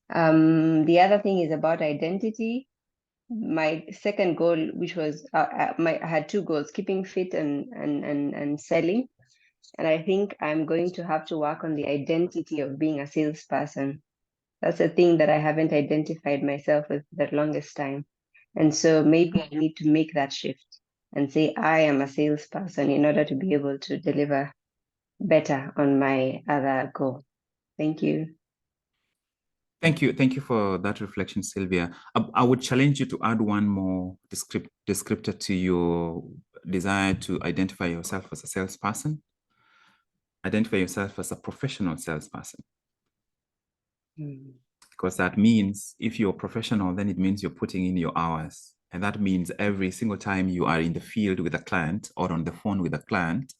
The other thing is about identity. My second goal, which was I had two goals: keeping fit and selling. And I think I'm going to have to work on the identity of being a salesperson. That's a thing that I haven't identified myself with the longest time. And so maybe I need to make that shift and say I am a salesperson in order to be able to deliver better on my other goal. Thank you. Thank you. Thank you for that reflection, Sylvia. I would challenge you to add one more descriptor to your desire to identify yourself as a salesperson. Identify yourself as a professional salesperson. Because that means if you're professional, then it means you're putting in your hours. And that means every single time you are in the field with a client or on the phone with a client,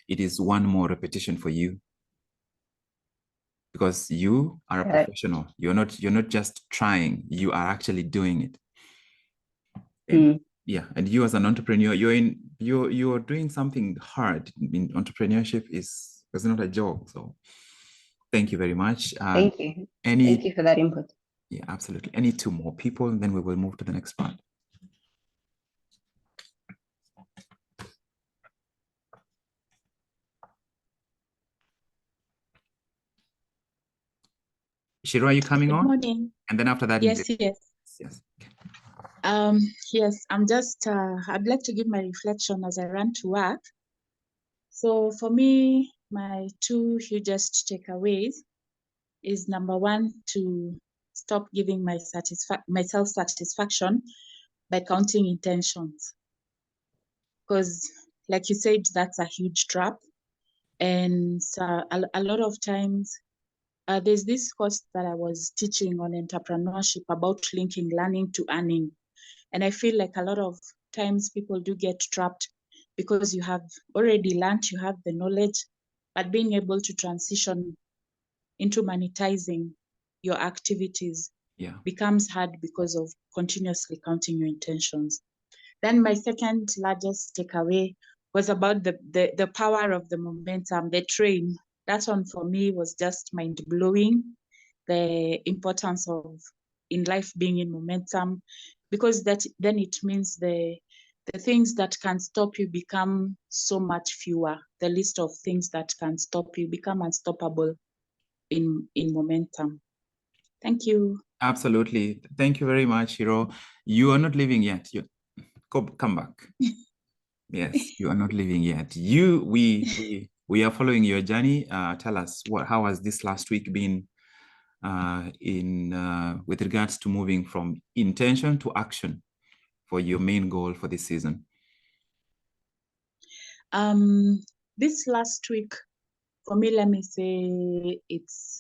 it is one more repetition for you. Because you are a professional. You're not just trying, you are actually doing it. And yeah, and you as an entrepreneur, you're doing something hard. I mean, entrepreneurship is not a joke. So thank you very much. Thank you. Thank you for that input. Yeah, absolutely. Any two more people, and then we will move to the next part. Shiro, are you coming on? Good morning. And then after that, yes. Yes. Yes, I'm just, I'd like to give my reflection as I run to work. So for me, my two hugest takeaways is number one, to stop giving myself satisfaction by counting intentions. Because like you said, that's a huge trap. And a lot of times, there's this course that I was teaching on entrepreneurship about linking learning to earning. And I feel like a lot of times people do get trapped because you have already learned, you have the knowledge, but being able to transition into monetizing your activities becomes hard because of continuously counting your intentions. Then my second largest takeaway was about the power of the momentum, the train. That one for me was just mind-blowing, the importance of in life being in momentum, because then it means the things that can stop you become so much fewer. The list of things that can stop you become unstoppable in momentum. Thank you. Absolutely. Thank you very much, Hiro. You are not leaving yet. Come back. Yes, you are not leaving yet. We are following your journey. Tell us how has this last week been with regards to moving from intention to action for your main goal for this season? This last week, for me, let me say it's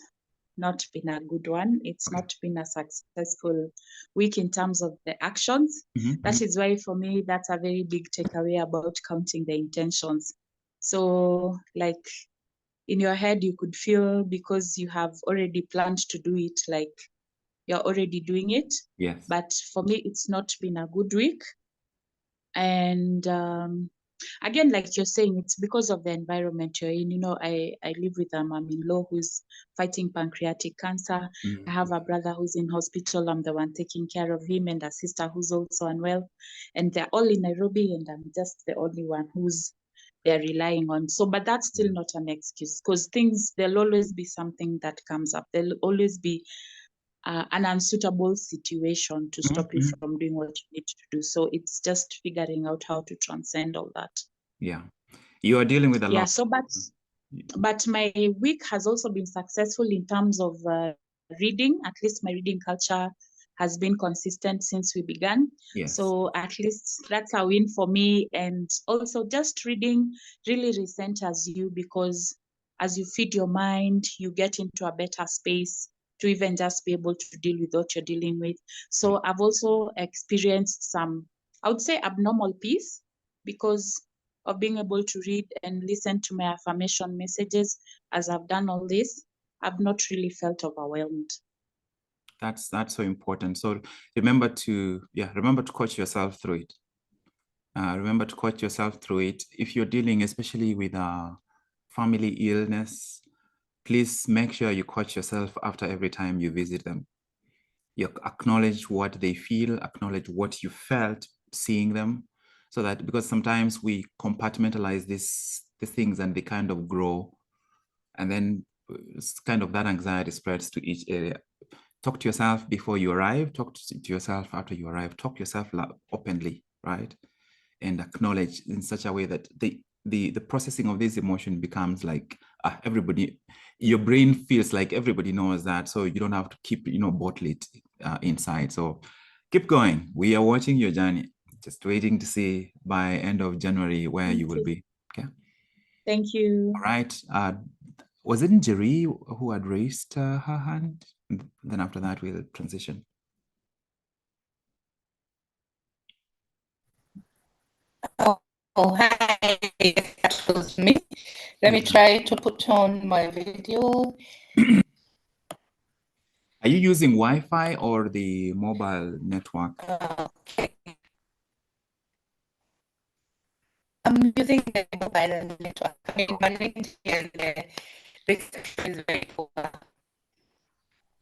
not been a good one. It's not been a successful week in terms of the actions. That is why for me, that's a very big takeaway about counting the intentions. So like in your head, you could feel because you have already planned to do it, like you're already doing it. Yes. But for me, it's not been a good week. And again, like you're saying, it's because of the environment you're in. You know, I live with a mom-in-law who's fighting pancreatic cancer. I have a brother who's in hospital. I'm the one taking care of him, and a sister who's also unwell. And they're all in Nairobi, and I'm just the only one who's they're relying on. So, but that's still not an excuse, because there'll always be something that comes up. There'll always be an unsuitable situation to stop you from doing what you need to do. So it's just figuring out how to transcend all that. Yeah, you are dealing with a lot. Yeah, so but my week has also been successful in terms of reading. At least my reading culture has been consistent since we began. Yes. So at least that's a win for me. And also just reading really recenters you, because as you feed your mind, you get into a better space to even just be able to deal with what you're dealing with. So I've also experienced some, I would say, abnormal peace because of being able to read and listen to my affirmation messages. As I've done all this, I've not really felt overwhelmed. That's so important. So remember to coach yourself through it. Remember to coach yourself through it. If you're dealing especially with family illness, please make sure you coach yourself after every time you visit them. You acknowledge what they feel, acknowledge what you felt seeing them, so that, because sometimes we compartmentalize these things and they kind of grow, and then it's kind of that anxiety spreads to each area. Talk to yourself before you arrive, talk to yourself after you arrive, talk to yourself openly, right? And acknowledge in such a way that the processing of this emotion becomes like everybody, your brain feels like everybody knows that, so you don't have to keep, bottle it inside. So keep going. We are watching your journey, just waiting to see by end of January where you will be. Okay. Thank you. All right. Was it Njeri who had raised her hand? Then after that, we'll transition. Oh, hi. That was me. Let me try to put on my video. Are you using Wi-Fi or the mobile network? Okay. I'm using the mobile network. I mean, my link here, the reception is very poor.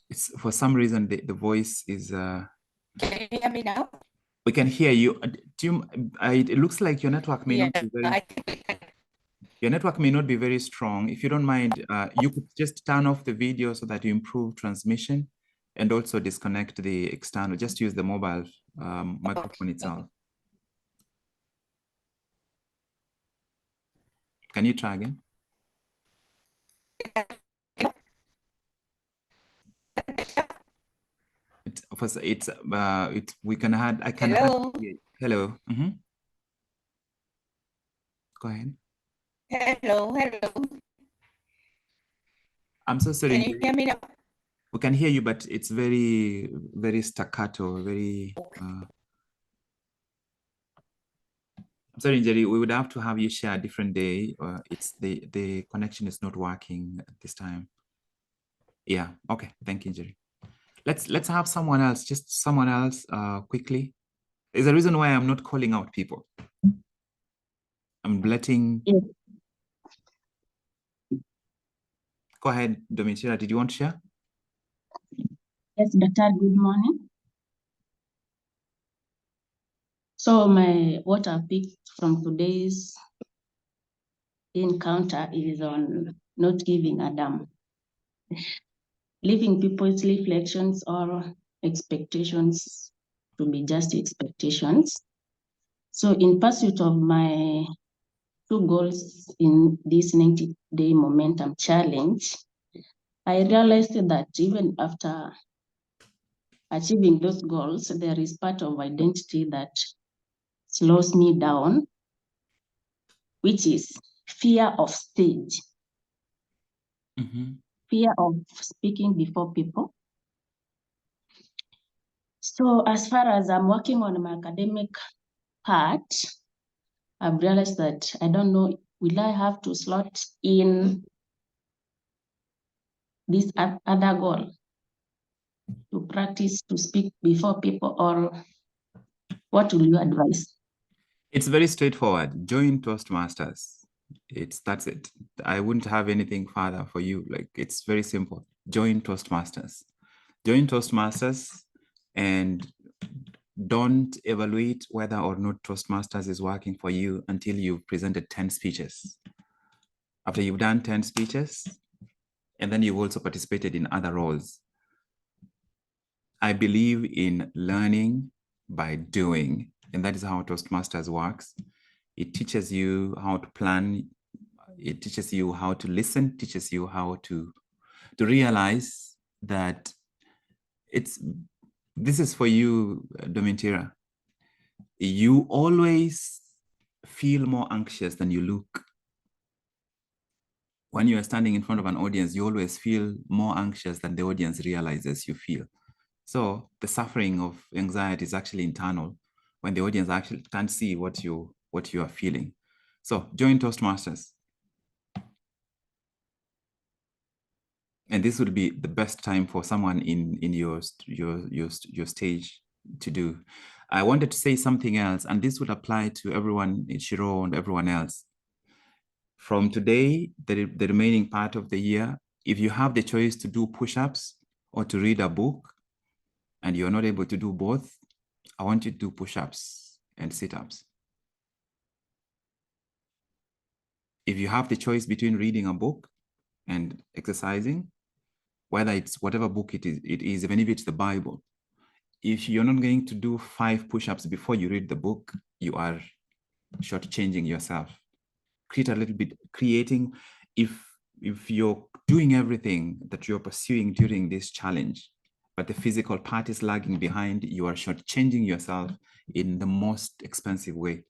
It's, for some reason, the voice is... Can you hear me now? We can hear you. It looks like your network may not be very... Your network may not be very strong. If you don't mind, you could just turn off the video so that you improve transmission, and also disconnect the external. Just use the mobile microphone itself. Can you try again? We can add. I can. Hello. Hello. Go ahead. Hello. I'm so sorry. Can you hear me now? We can hear you, but it's very, very staccato. Very. I'm sorry, Jerry. We would have to have you share a different day. It's the connection is not working at this time. Yeah. Okay. Thank you, Jerry. Let's have someone else. Just someone else. Quickly. There's a reason why I'm not calling out people. I'm letting. Yes. Go ahead, Domitila. Did you want to share? Yes, Doctor, good morning. So what I picked from today's encounter is on not giving a damn. Leaving people's reflections or expectations to be just expectations. So in pursuit of my 2 goals in this 90-day momentum challenge, I realized that even after achieving those goals, there is part of identity that slows me down, which is fear of stage, fear of speaking before people. So as far as I'm working on my academic part, I've realized that I don't know, will I have to slot in this other goal to practice to speak before people, or what will you advise? It's very straightforward. Join Toastmasters. That's it. I wouldn't have anything further for you. Like, it's very simple. Join Toastmasters. Join Toastmasters and don't evaluate whether or not Toastmasters is working for you until you've presented 10 speeches. After you've done 10 speeches, and then you've also participated in other roles. I believe in learning by doing, and that is how Toastmasters works. It teaches you how to plan. It teaches you how to listen, teaches you how to realize that this is for you, Domitila. You always feel more anxious than you look. when you are standing in front of an audience, you always feel more anxious than the audience realizes you feel. So the suffering of anxiety is actually internal when the audience actually can't see what you are feeling. So join Toastmasters. And this would be the best time for someone in your stage to do. I wanted to say something else, and this would apply to everyone in Shiro and everyone else. From today, the remaining part of the year, if you have the choice to do push-ups or to read a book, and you're not able to do both, I want you to do push-ups and sit-ups. If you have the choice between reading a book and exercising, whether it's whatever book it is, even if it's the Bible, if you're not going to do 5 push-ups before you read the book, you are shortchanging yourself. Create a little bit, creating, if you're doing everything that you're pursuing during this challenge, but the physical part is lagging behind, you are shortchanging yourself in the most expensive way.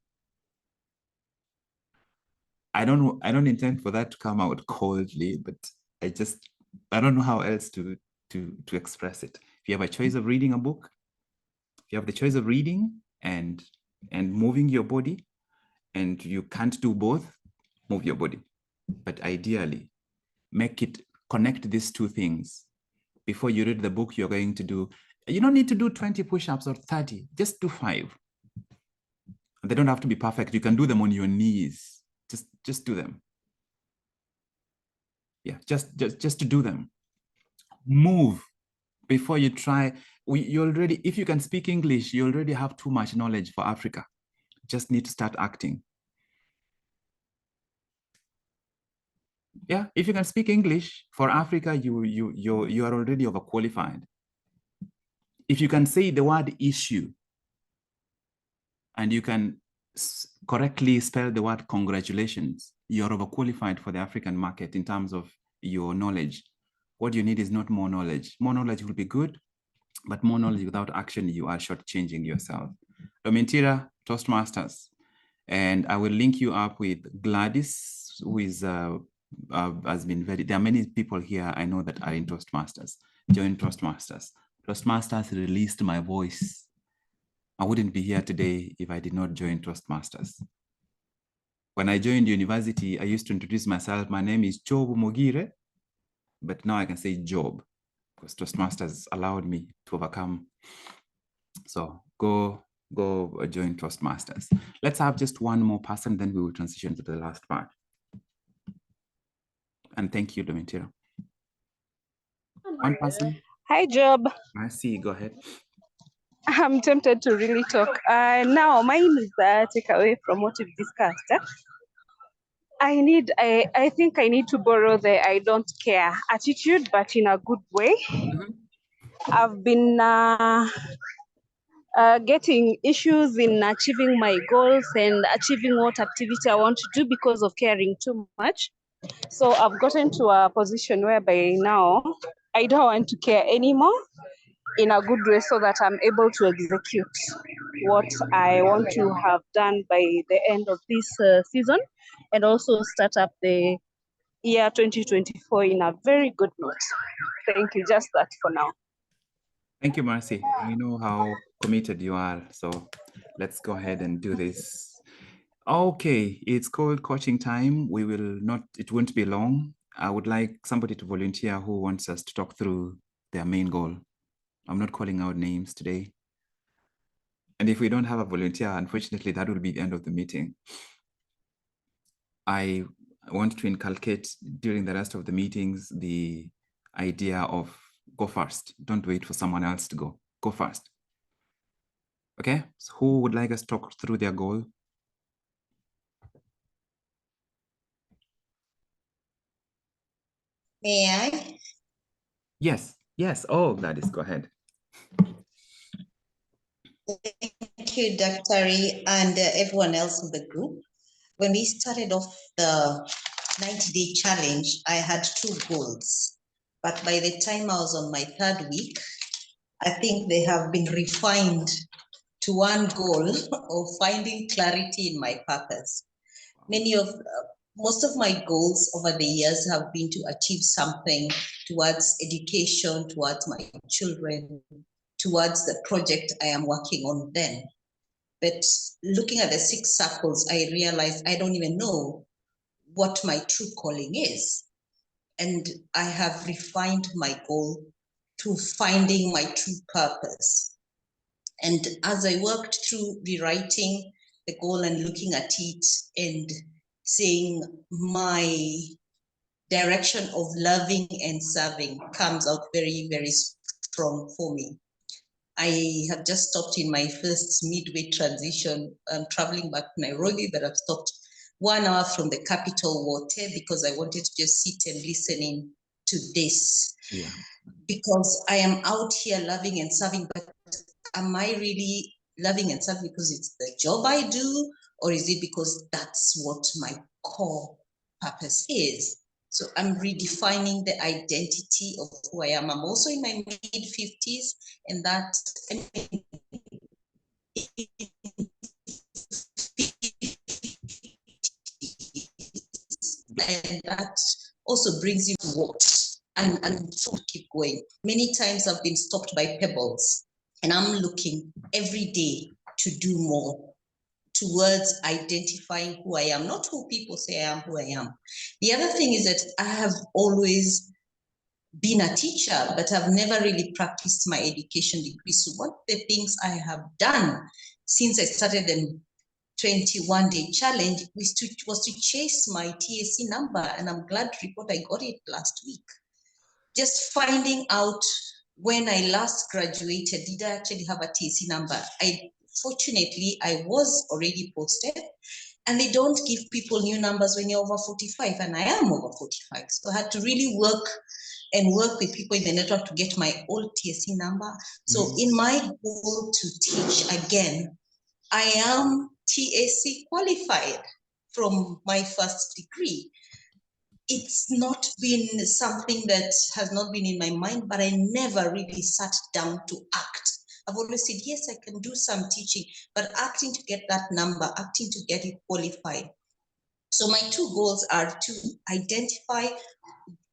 I don't intend for that to come out coldly, but I don't know how else to express it. If you have a choice of reading a book, if you have the choice of reading and moving your body, and you can't do both, move your body. But ideally, connect these two things. Before you read the book, you're going to do, you don't need to do 20 push-ups or 30, just do 5. They don't have to be perfect. You can do them on your knees. Just do them. Yeah, just to do them. Move before you try. You already, if you can speak English, you already have too much knowledge for Africa. Just need to start acting. Yeah, if you can speak English for Africa, you are already overqualified. If you can say the word issue and you can correctly spell the word congratulations, you're overqualified for the African market in terms of your knowledge. What you need is not more knowledge. More knowledge will be good, but more knowledge without action, you are shortchanging yourself. Domitira, Toastmasters, and I will link you up with Gladys, who is has been there are many people here I know that are in Toastmasters. Join Toastmasters. Toastmasters released my voice. I wouldn't be here today if I did not join Toastmasters. When I joined university, I used to introduce myself. My name is Job Mogire, but now I can say Job because Toastmasters allowed me to overcome. So go join Toastmasters. Let's have just one more person, then we will transition to the last part. And thank you, Domitira. One person. Hi, Job. I see. Go ahead. I'm tempted to really talk. Now, mine is the takeaway from what we've discussed. I think I need to borrow the I don't care attitude, but in a good way. Mm-hmm. I've been getting issues in achieving my goals and achieving what activity I want to do because of caring too much. So I've gotten to a position whereby now I don't want to care anymore in a good way so that I'm able to execute what I want to have done by the end of this season and also start up the year 2024 in a very good note. Thank you. Just that for now. Thank you, Marcy. We know how committed you are. So let's go ahead and do this. Okay, it's called coaching time. It won't be long. I would like somebody to volunteer who wants us to talk through their main goal. I'm not calling out names today. And if we don't have a volunteer, unfortunately, that will be the end of the meeting. I want to inculcate during the rest of the meetings the idea of go first. Don't wait for someone else to go. Go first. Okay, so who would like us to talk through their goal? May I? Yes. Oh, Gladys, go ahead. Thank you, Dr. Ree, and everyone else in the group. When we started off the 90-day challenge, I had 2 goals. But by the time I was on my 3rd week, I think they have been refined to one goal of finding clarity in my purpose. Many of most of my goals over the years have been to achieve something towards education, towards my children, towards the project I am working on then. But looking at the 6 circles, I realized I don't even know what my true calling is. And I have refined my goal to finding my true purpose. And as I worked through rewriting the goal and looking at it and seeing my direction of loving and serving comes out very, very strong for me. I have just stopped in my first midway transition. I'm traveling back to Nairobi, but I've stopped 1 hour from the capital, Wote, because I wanted to just sit and listen in to this. Yeah. Because I am out here loving and serving, but am I really loving and serving because it's the job I do, or is it because that's what my core purpose is? So I'm redefining the identity of who I am. I'm also in my mid-50s, and that, and that also brings you what and so keep going. Many times I've been stopped by pebbles, and I'm looking every day to do more towards identifying who I am, not who people say I am, who I am. The other thing is that I have always been a teacher, but I've never really practiced my education degree. So one of the things I have done since I started the 21-day challenge was to chase my TSC number, and I'm glad to report I got it last week. Just finding out when I last graduated, did I actually have a TSC number? Fortunately, I was already posted, and they don't give people new numbers when you're over 45, and I am over 45. So I had to really work with people in the network to get my old TSC number. So in my goal to teach again, I am TSC qualified from my first degree. It's not been something that has not been in my mind, but I never really sat down to act. I've always said, yes, I can do some teaching, but acting to get that number, acting to get it qualified. So my 2 goals are to identify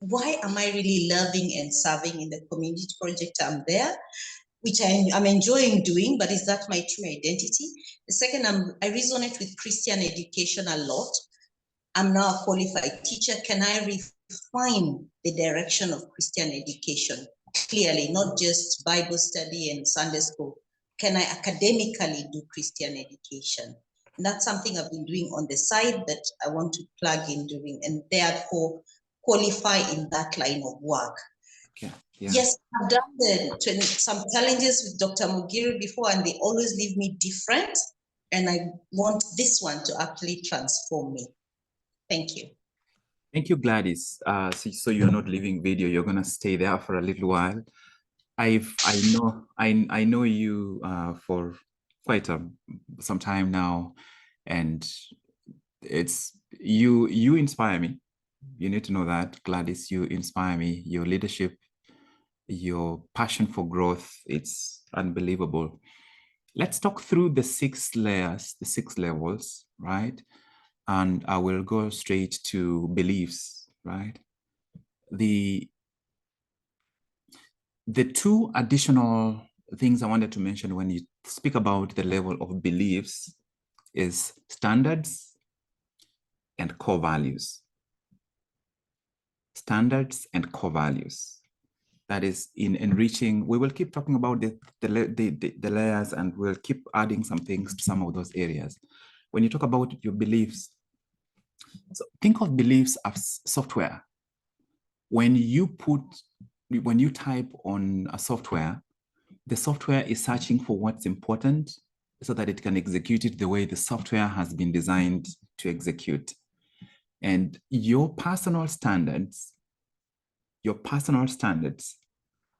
why am I really loving and serving in the community project I'm there, which I'm enjoying doing, but is that my true identity? The second, I resonate with Christian education a lot. I'm now a qualified teacher. Can I refine the direction of Christian education clearly, not just Bible study and Sunday school? Can I academically do Christian education? And that's something I've been doing on the side that I want to plug in doing, and therefore qualify in that line of work. Okay. Yeah. Yes, I've done some challenges with Dr. Mogire before, and they always leave me different. And I want this one to actually transform me. Thank you. Thank you, Gladys. So you're not leaving video. You're gonna stay there for a little while. I know you for quite some time now, and it's you inspire me. You need to know that, Gladys. You inspire me. Your leadership, your passion for growth, it's unbelievable. Let's talk through the 6 layers, the 6 levels, right? And I will go straight to beliefs, right? The 2 additional things I wanted to mention when you speak about the level of beliefs is standards and core values. Standards and core values. That is in enriching. We will keep talking about the layers, and we'll keep adding some things to some of those areas. When you talk about your beliefs, so think of beliefs as software. When you type on a software, the software is searching for what's important so that it can execute it the way the software has been designed to execute. And your personal standards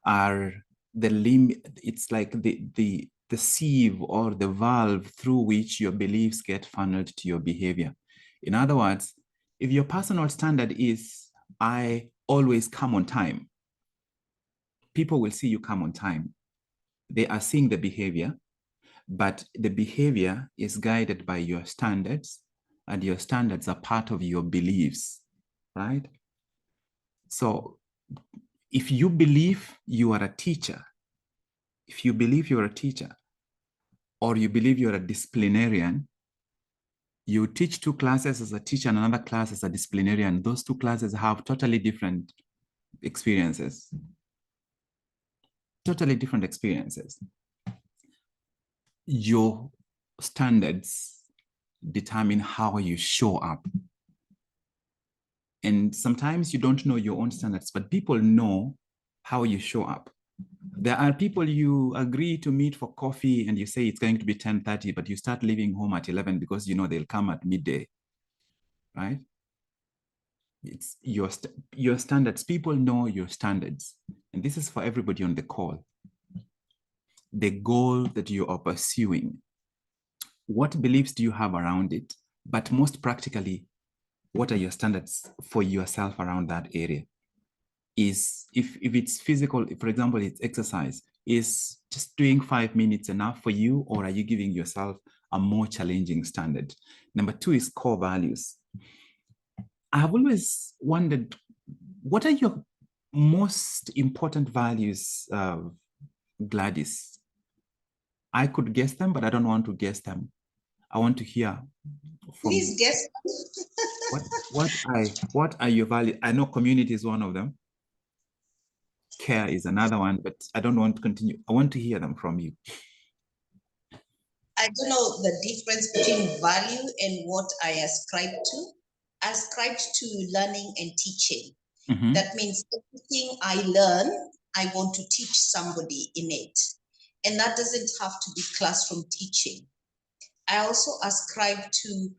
are the limit. It's like the sieve or the valve through which your beliefs get funneled to your behavior. In other words, if your personal standard is, I always come on time, people will see you come on time. They are seeing the behavior, but the behavior is guided by your standards, and your standards are part of your beliefs, right? So if you believe you are a teacher, if you believe you're a teacher, or you believe you're a disciplinarian, you teach 2 classes as a teacher and another class as a disciplinarian. Those 2 classes have totally different experiences. Totally different experiences. Your standards determine how you show up. And sometimes you don't know your own standards, but people know how you show up. There are people you agree to meet for coffee and you say it's going to be 10:30, but you start leaving home at 11 because you know they'll come at midday, right? It's your standards. People know your standards. And this is for everybody on the call. The goal that you are pursuing, what beliefs do you have around it? But most practically, what are your standards for yourself around that area? Is if it's physical, for example, it's exercise, is just doing 5 minutes enough for you, or are you giving yourself a more challenging standard? Number 2 is core values. I have always wondered, what are your most important values, Gladys? I could guess them, but I don't want to guess them. I want to hear from Please you. guess. What are your values? I know community is one of them. Care is another one, but I don't want to continue. I want to hear them from you. I don't know the difference between value and what I ascribe to. I ascribe to learning and teaching. Mm-hmm. That means everything I learn, I want to teach somebody in it. And that doesn't have to be classroom teaching. I also ascribe to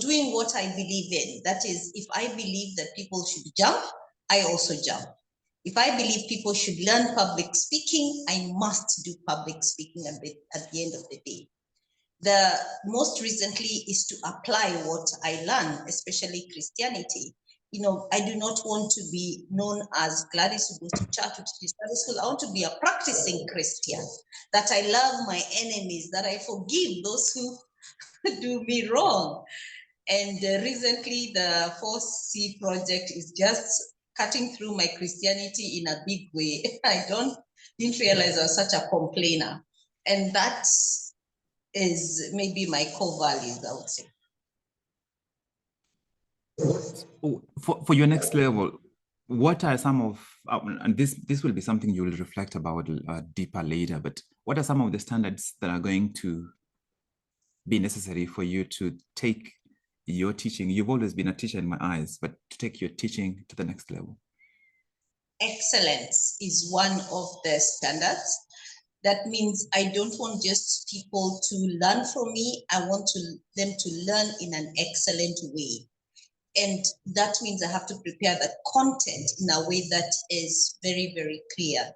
doing what I believe in. That is, if I believe that people should jump, I also jump. If I believe people should learn public speaking, I must do public speaking at the end of the day. The most recently is to apply what I learn, especially Christianity. I do not want to be known as Gladys who goes to church, who teaches Sunday school. I want to be a practicing Christian, that I love my enemies, that I forgive those who do me wrong. And recently, the 4C project is just cutting through my Christianity in a big way. I didn't realize I was such a complainer. And that is maybe my core values, I would say. For your next level, what are some of, and this will be something you will reflect about deeper later, but what are some of the standards that are going to be necessary for you to take your teaching? You've always been a teacher in my eyes, but to take your teaching to the next level. Excellence is one of the standards. That means I don't want just people to learn from me. I want them to learn in an excellent way. And that means I have to prepare the content in a way that is very, very clear.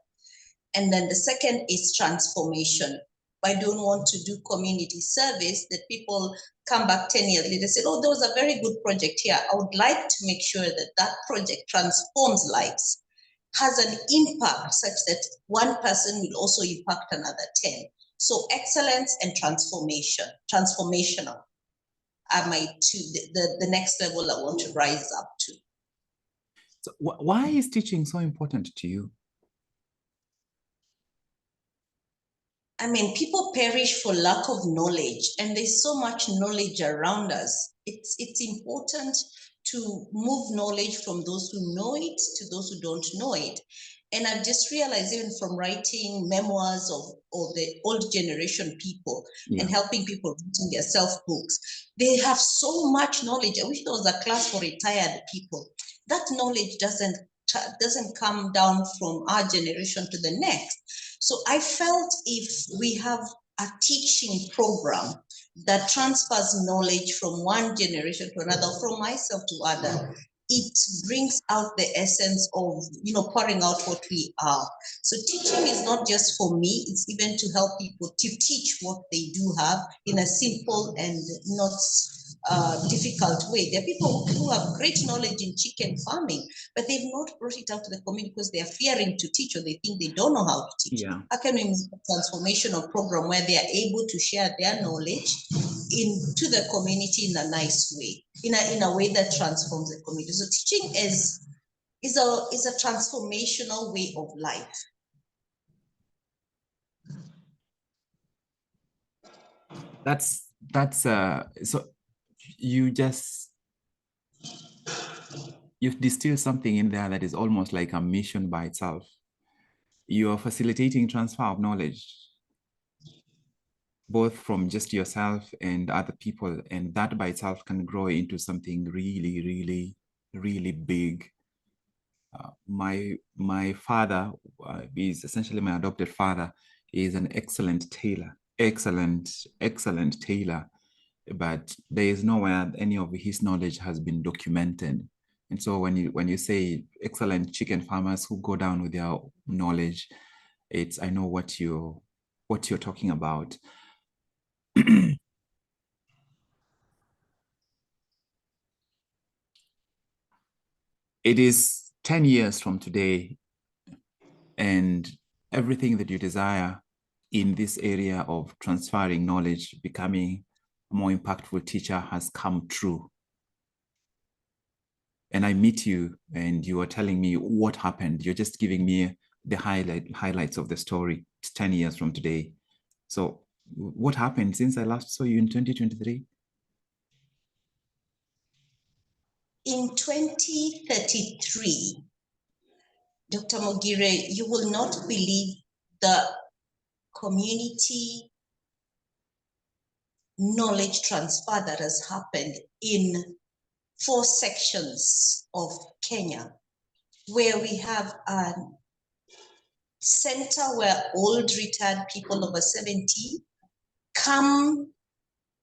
And then the second is transformation. I don't want to do community service that people come back 10 years later and say, oh, there was a very good project here. I would like to make sure that that project transforms lives, has an impact such that one person will also impact another 10. So excellence and transformational are my two, the next level I want to rise up to. So why is teaching so important to you? I mean, people perish for lack of knowledge, and there's so much knowledge around us. It's important to move knowledge from those who know it to those who don't know it. And I've just realized, even from writing memoirs of the old generation people, and helping people writing their self-books, they have so much knowledge. I wish there was a class for retired people. That knowledge doesn't come down from our generation to the next. So I felt if we have a teaching program that transfers knowledge from one generation to another, from myself to other, it brings out the essence of, pouring out what we are. So teaching is not just for me, it's even to help people to teach what they do have in a simple and not difficult way. There are people who have great knowledge in chicken farming, but they've not brought it out to the community because they are fearing to teach, or they think they don't know how to teach. Yeah. How can we make a transformational program where they are able to share their knowledge into the community in a nice way, in a way that transforms the community? So teaching is a transformational way of life. That's so you've distilled something in there that is almost like a mission by itself. You're facilitating transfer of knowledge, both from just yourself and other people, and that by itself can grow into something really, really, really big. My father is essentially my adopted father. Is an excellent tailor, excellent tailor, but there is nowhere any of his knowledge has been documented. And so when you say excellent chicken farmers who go down with their knowledge, I know what you're talking about. It is 10 years from today, and everything that you desire in this area of transferring knowledge, becoming a more impactful teacher, has come true. And I meet you and you are telling me what happened. You're just giving me the highlights of the story. It's 10 years from today. So what happened since I last saw you in 2023? In 2033, Dr. Mogire, you will not believe the community knowledge transfer that has happened in 4 sections of Kenya, where we have a center where old retired people over 70 come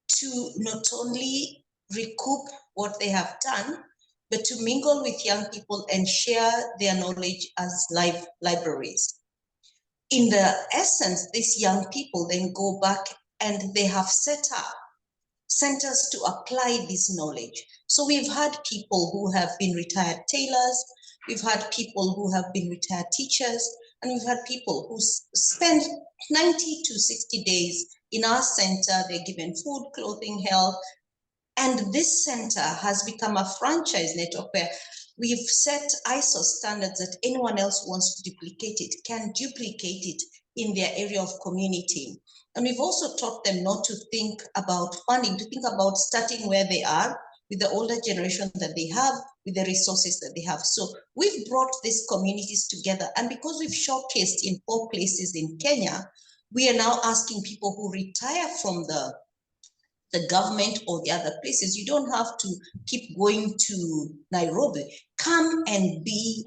to not only recoup what they have done, but to mingle with young people and share their knowledge as libraries. In the essence, these young people then go back and they have set up centers to apply this knowledge. So we've had people who have been retired tailors, we've had people who have been retired teachers, and we've had people who spend 90 to 60 days in our center. They're given food, clothing, health. And this center has become a franchise network where we've set ISO standards that anyone else who wants to duplicate it can duplicate it in their area of community. And we've also taught them not to think about funding, to think about starting where they are with the older generation that they have, with the resources that they have. So we've brought these communities together. And because we've showcased in 4 places in Kenya, we are now asking people who retire from the government or the other places, you don't have to keep going to Nairobi. Come and be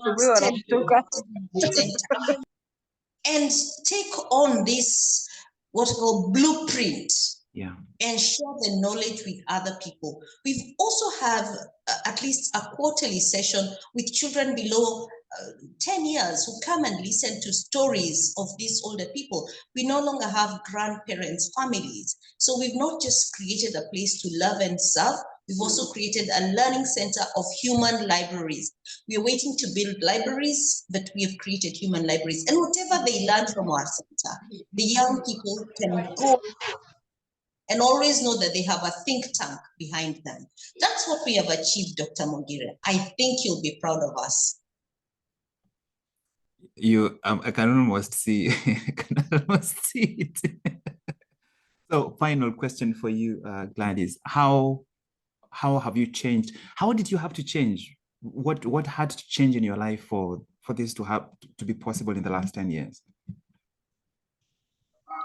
and take on this, what we call blueprint, and share the knowledge with other people. We also have at least a quarterly session with children below 10 years who come and listen to stories of these older people. We no longer have grandparents' families. So we've not just created a place to love and serve, we've also created a learning center of human libraries. We're waiting to build libraries, but we have created human libraries. And whatever they learn from our center, the young people can go and always know that they have a think tank behind them. That's what we have achieved, Dr. Mogire. I think you'll be proud of us. I can almost see, it. So final question for you, Gladys. How have you changed? How did you have to change? What had to change in your life for this to be possible in the last 10 years?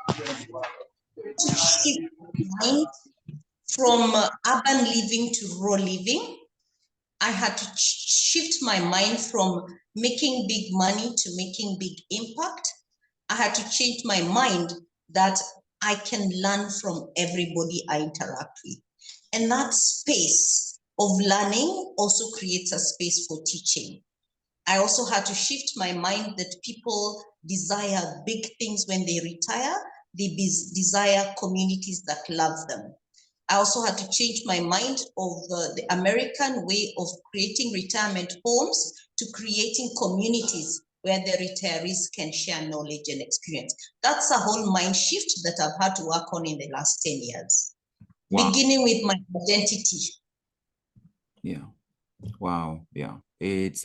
To shift mind from urban living to rural living. I had to shift my mind from making big money to making big impact. I had to change my mind that I can learn from everybody I interact with. And that space of learning also creates a space for teaching. I also had to shift my mind that people desire big things when they retire. They desire communities that love them. I also had to change my mind of the American way of creating retirement homes to creating communities where the retirees can share knowledge and experience. That's a whole mind shift that I've had to work on in the last 10 years, beginning with my identity. Yeah. Wow. Yeah. It's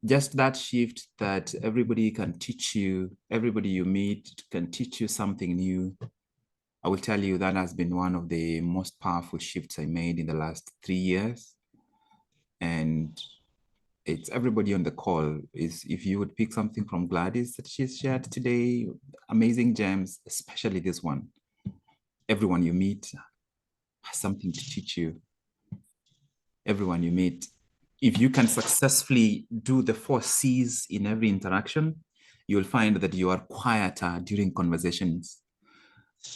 just that shift that everybody can teach you, everybody you meet can teach you something new. I will tell you that has been one of the most powerful shifts I made in the last 3 years. And it's everybody on the call is, if you would pick something from Gladys that she's shared today, amazing gems, especially this one. Everyone you meet has something to teach you. Everyone you meet, if you can successfully do the 4 C's in every interaction, you'll find that you are quieter during conversations,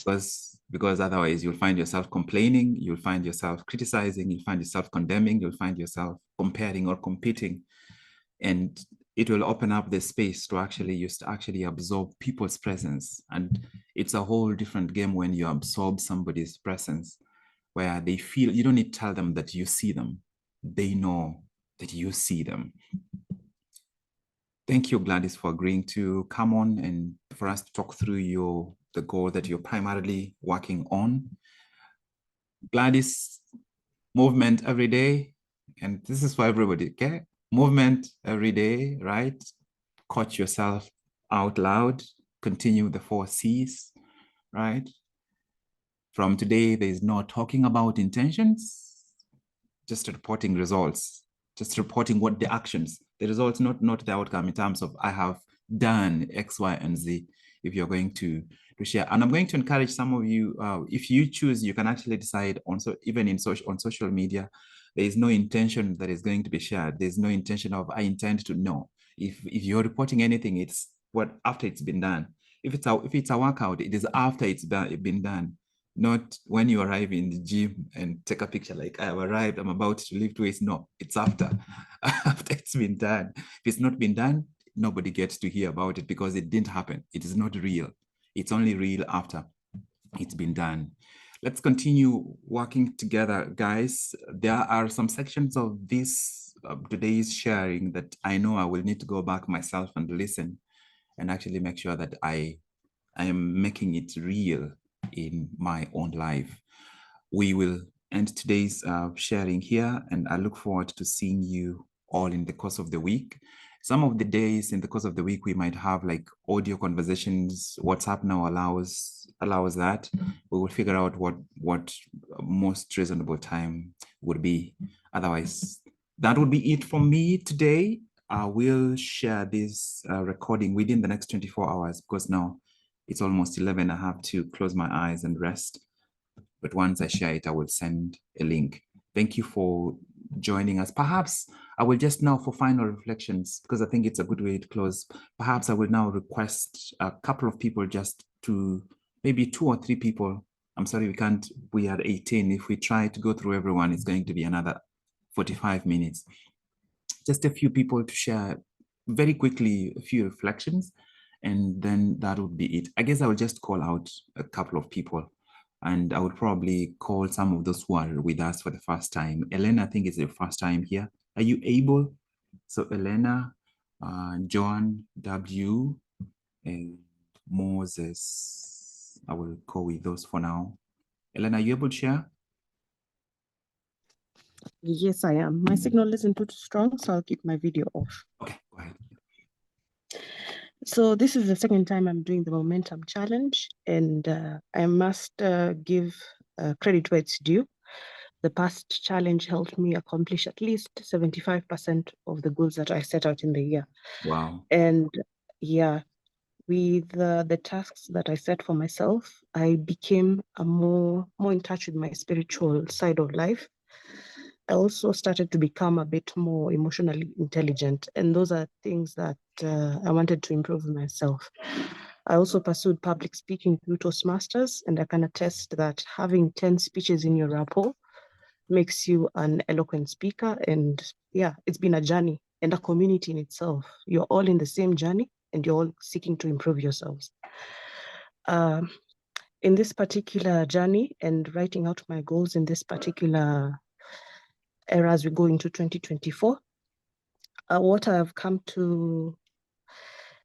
because otherwise you'll find yourself complaining, you'll find yourself criticizing, you'll find yourself condemning, you'll find yourself comparing or competing. And it will open up the space to actually absorb people's presence. And it's a whole different game when you absorb somebody's presence, where they feel, you don't need to tell them that you see them. They know that you see them. Thank you, Gladys, for agreeing to come on and for us to talk through the goal that you're primarily working on. Gladys, movement every day. And this is for everybody, okay? Movement every day, right? Coach yourself out loud. Continue the 4 C's, right? From today, there's no talking about intentions, just reporting results, just reporting what the actions, the results, not the outcome, in terms of I have done X, Y, and Z, if you're going to share. And I'm going to encourage some of you, if you choose, you can actually decide on, even on social media, there is no intention that is going to be shared. There's no intention of I intend to know. If you're reporting anything, it's what after it's been done. If it's a workout, it is after it's been done. Not when you arrive in the gym and take a picture like I have arrived, I'm about to lift weights. No, it's after it's been done. If it's not been done, nobody gets to hear about it because it didn't happen. It is not real. It's only real after it's been done. Let's continue working together, guys. There are some sections of this today's sharing that I know I will need to go back myself and listen and actually make sure that I am making it real in my own life. We will end today's sharing here, and I look forward to seeing you all in the course of the week. Some of the days in the course of the week, we might have like audio conversations. WhatsApp now allows that. We will figure out what most reasonable time would be. Otherwise, that would be it from me today. I will share this recording within the next 24 hours because now it's almost 11. I have to close my eyes and rest. But once I share it, I will send a link. Thank you for joining us. Perhaps I will just now, for final reflections, because I think it's a good way to close, perhaps I will now request a couple of people, just to maybe 2 or 3 people. I'm sorry, we are 18. If we try to go through everyone, it's going to be another 45 minutes. Just a few people to share very quickly a few reflections, and then that would be it. I guess I will just call out a couple of people, and I would probably call some of those who are with us for the first time. Elena, I think it's your first time here. Are you able? So Elena, John, W, and Moses. I will go with those for now. Elena, are you able to share? Yes, I am. My signal isn't too strong, so I'll keep my video off. Okay, go ahead. So this is the second time I'm doing the Momentum Challenge, and I must give credit where it's due. The past challenge helped me accomplish at least 75% of the goals that I set out in the year. Wow. And yeah, with the tasks that I set for myself, I became more in touch with my spiritual side of life. I also started to become a bit more emotionally intelligent, and those are things that I wanted to improve myself. I also pursued public speaking through Toastmasters, and I can attest that having 10 speeches in your rapport makes you an eloquent speaker. And yeah, it's been a journey and a community in itself. You're all in the same journey, and you're all seeking to improve yourselves. in this particular journey and writing out my goals in this particular era as we go into 2024, what I have come to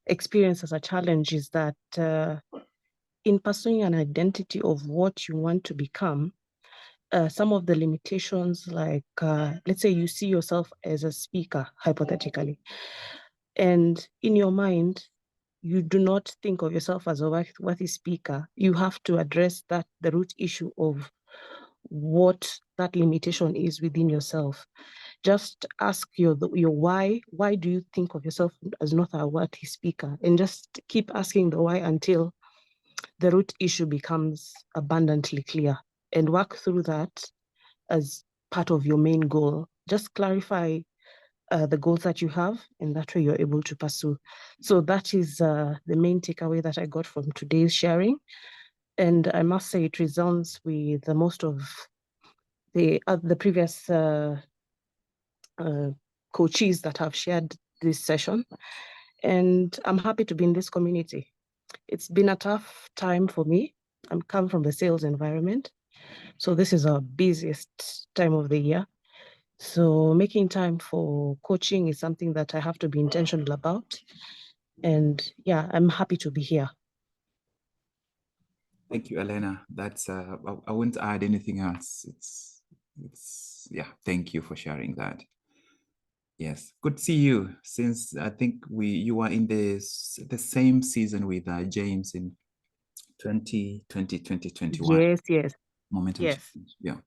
experience as a challenge is that in pursuing an identity of what you want to become, some of the limitations, like let's say you see yourself as a speaker, hypothetically, and in your mind, you do not think of yourself as a worthy speaker. You have to address that, the root issue of what that limitation is within yourself. Just ask your why. Why do you think of yourself as not a worthy speaker? And just keep asking the why until the root issue becomes abundantly clear, and work through that as part of your main goal. Just clarify the goals that you have, and that way you're able to pursue. So that is the main takeaway that I got from today's sharing. And I must say it resounds with the most of the previous coaches that have shared this session. And I'm happy to be in this community. It's been a tough time for me. I'm come from the sales environment. So this is our busiest time of the year. So making time for coaching is something that I have to be intentional about. And yeah, I'm happy to be here. Thank you, Elena. That's I wouldn't add anything else. It's yeah, thank you for sharing that. Yes, good to see you. Since I think you were in the same season with James in 2020, 2021. Yes. Momentum yes. change. Yeah.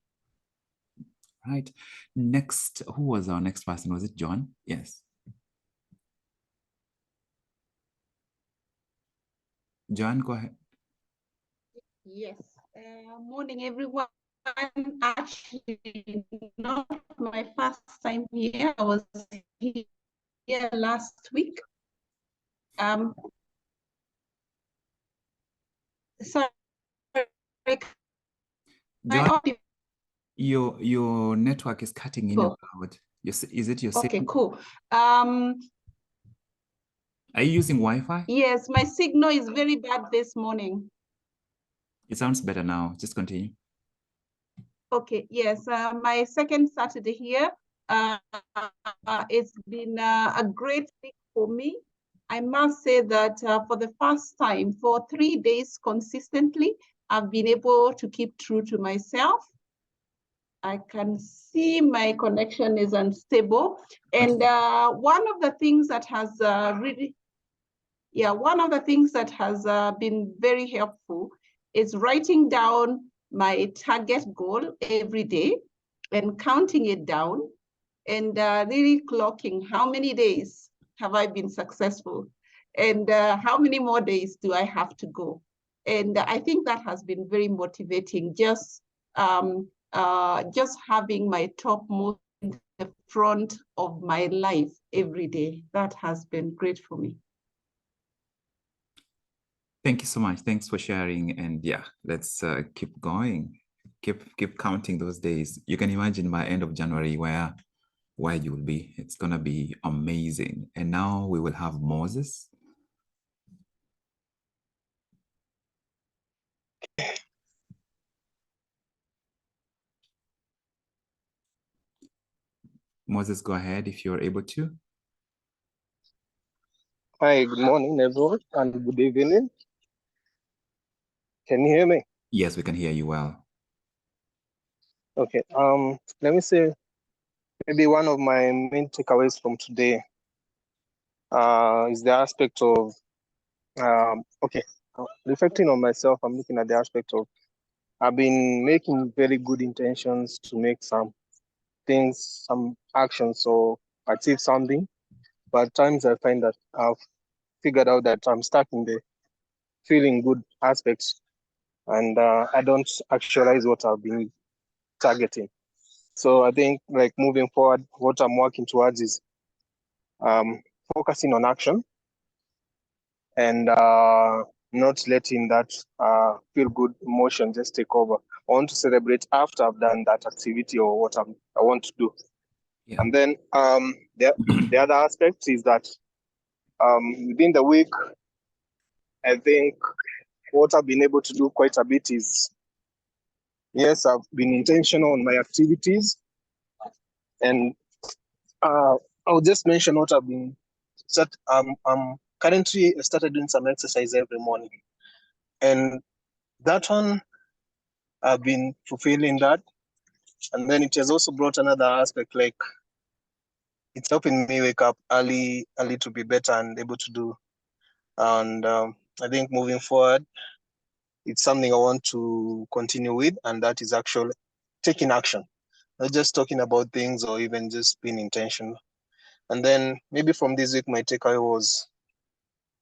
Right. Next, who was our next person? Was it John? Yes. John, go ahead. Yes. Morning, everyone. Actually, not my first time here. I was here last week. Sorry. John, your network is cutting in and out. Is it your signal? Okay, cool. Are you using Wi-Fi? Yes, my signal is very bad this morning. It sounds better now. Just continue. Okay, yes, my second Saturday here. It's been a great week for me. I must say that for the first time, for 3 days consistently, I've been able to keep true to myself. I can see my connection is unstable. And one of the things that has been very helpful is writing down my target goal every day and counting it down and really clocking how many days have I been successful and how many more days do I have to go. And I think that has been very motivating, just having my topmost in the front of my life every day. That has been great for me. Thank you so much. Thanks for sharing. And yeah, let's keep going. Keep counting those days. You can imagine by end of January where you will be. It's gonna be amazing. And now we will have Moses. Moses, go ahead if you're able to. Hi, good morning, everyone, and good evening. Can you hear me? Yes, we can hear you well. Okay. Let me say, maybe one of my main takeaways from today is the aspect of, reflecting on myself. I'm looking at the aspect of, I've been making very good intentions to make some things, some actions, or achieve something. But at times I find that I've figured out that I'm stuck in the feeling good aspects, and I don't actualize what I've been targeting. So I think, like, moving forward, what I'm working towards is focusing on action and not letting that feel good emotion just take over. I want to celebrate after I've done that activity or what I want to do. Yeah. And then the other aspect is that within the week, I think what I've been able to do quite a bit is, yes, I've been intentional on my activities, and I'll just mention what I've been. Currently I started doing some exercise every morning, and that one I've been fulfilling that, and then it has also brought another aspect, like it's helping me wake up early to be better and able to do. And I think moving forward, it's something I want to continue with, and that is actually taking action, not just talking about things or even just being intentional. And then maybe from this week, my takeaway was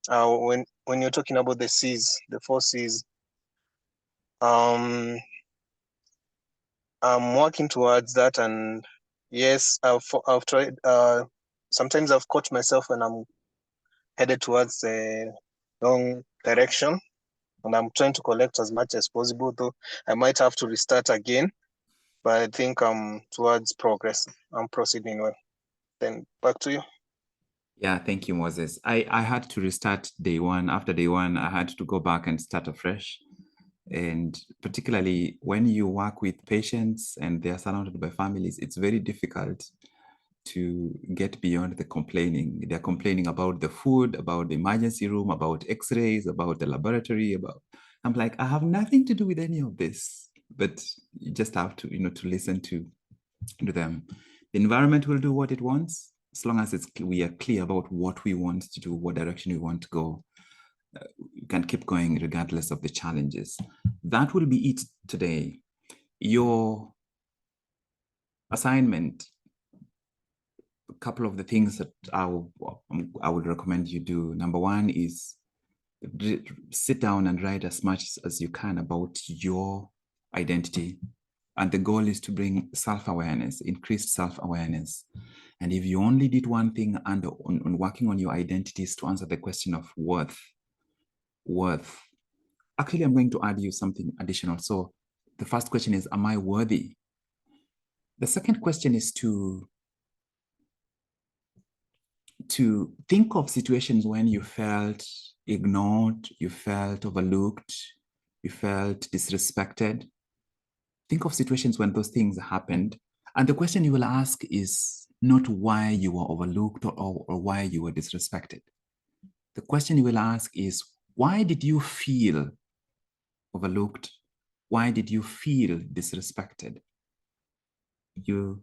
when you're talking about the C's, the 4 C's, I'm working towards that. And yes, I've tried. Sometimes I've caught myself when I'm headed towards the wrong direction, and I'm trying to collect as much as possible, though I might have to restart again. But I think I'm towards progress. I'm proceeding well. Then back to you. Yeah, thank you, Moses. I had to restart day one. After day one, I had to go back and start afresh. And particularly when you work with patients and they are surrounded by families, it's very difficult to get beyond the complaining. They're complaining about the food, about the emergency room, about x-rays, about the laboratory, I'm like, I have nothing to do with any of this, but you just have to, to listen to them. The environment will do what it wants, as long as we are clear about what we want to do, what direction we want to go. You can keep going regardless of the challenges. That will be it today. Your assignment, a couple of the things that I would recommend you do. Number one is sit down and write as much as you can about your identity. And the goal is to bring self-awareness, increased self-awareness. And if you only did one thing on working on your identities to answer the question of worth. Actually, I'm going to add you something additional. So the first question is, am I worthy? The second question is to think of situations when you felt ignored, you felt overlooked, you felt disrespected. Think of situations when those things happened. And the question you will ask is not why you were overlooked or why you were disrespected. The question you will ask is, why did you feel overlooked? Why did you feel disrespected? You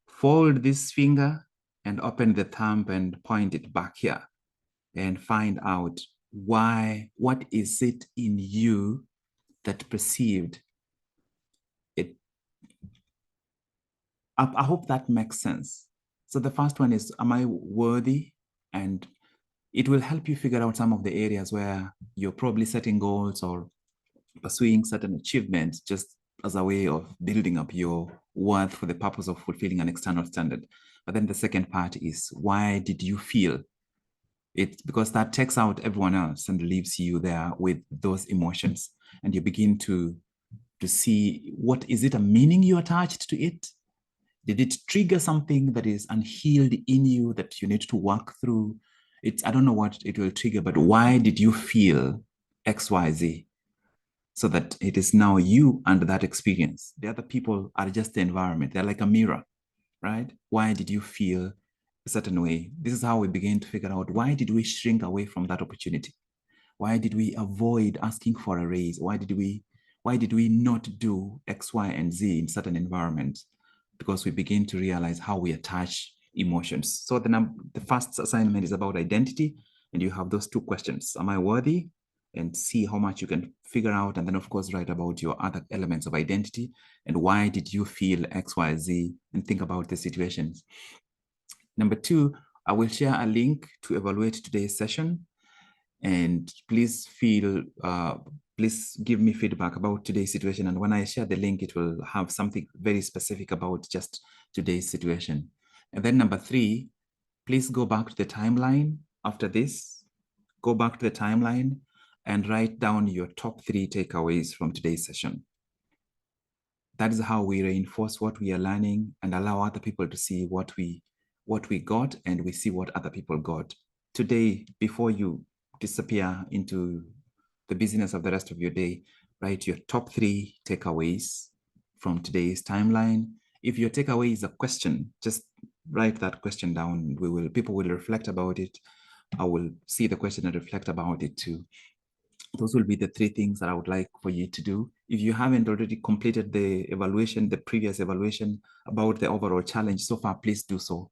fold this finger and open the thumb and point it back here and find out why, what is it in you that perceived it. I hope that makes sense. So the first one is, am I worthy? And it will help you figure out some of the areas where you're probably setting goals or pursuing certain achievements just as a way of building up your worth for the purpose of fulfilling an external standard. But then the second part is, why did you feel it? Because that takes out everyone else and leaves you there with those emotions. And you begin to see, what is it, a meaning you attached to it? Did it trigger something that is unhealed in you that you need to work through? I don't know what it will trigger, but why did you feel X, Y, Z? So that it is now you and that experience. The other people are just the environment. They're like a mirror, right? Why did you feel a certain way? This is how we begin to figure out, why did we shrink away from that opportunity? Why did we avoid asking for a raise? Why did we not do X, Y, and Z in certain environments? Because we begin to realize how we attach emotions. So the first assignment is about identity, and you have those two questions. Am I worthy? And see how much you can figure out, and then of course write about your other elements of identity and why did you feel X, Y, Z, and think about the situations. Number two, I will share a link to evaluate today's session, and please give me feedback about today's situation. And when I share the link, it will have something very specific about just today's situation. And then number three, please go back to the timeline after this. Go back to the timeline and write down your top 3 takeaways from today's session. That is how we reinforce what we are learning and allow other people to see what we got, and we see what other people got. Today, before you disappear into the busyness of the rest of your day, write your top 3 takeaways from today's timeline. If your takeaway is a question, just write that question down. People will reflect about it. I will see the question and reflect about it too. Those will be the 3 things that I would like for you to do. If you haven't already completed the evaluation, the previous evaluation about the overall challenge so far, please do so.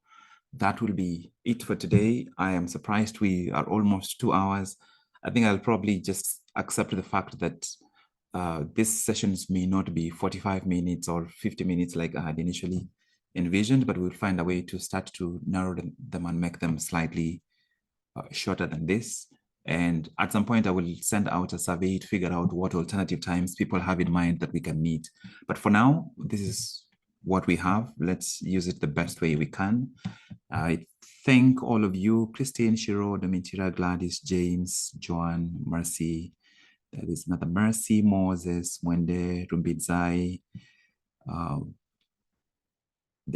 That will be it for today. I am surprised we are almost 2 hours. I think I'll probably just accept the fact that these sessions may not be 45 minutes or 50 minutes like I had initially envisioned, but we'll find a way to start to narrow them and make them slightly shorter than this. And at some point, I will send out a survey to figure out what alternative times people have in mind that we can meet. But for now, this is what we have. Let's use it the best way we can. I thank all of you, Christine, Shiro, Domitira, Gladys, James, Joan, Mercy. There is another Mercy, Moses, Mwende, Rumbidzai,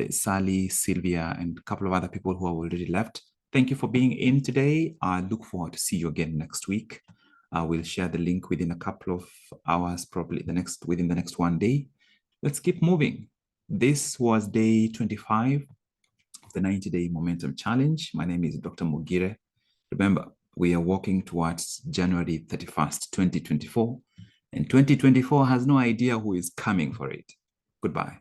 Sally, Sylvia, and a couple of other people who have already left. Thank you for being in today. I look forward to see you again next week. I will share the link within a couple of hours, probably within the next 1 day. Let's keep moving. This was day 25 of the 90-day Momentum Challenge. My name is Dr. Mogire. Remember, we are working towards January 31st, 2024, and 2024 has no idea who is coming for it. Goodbye.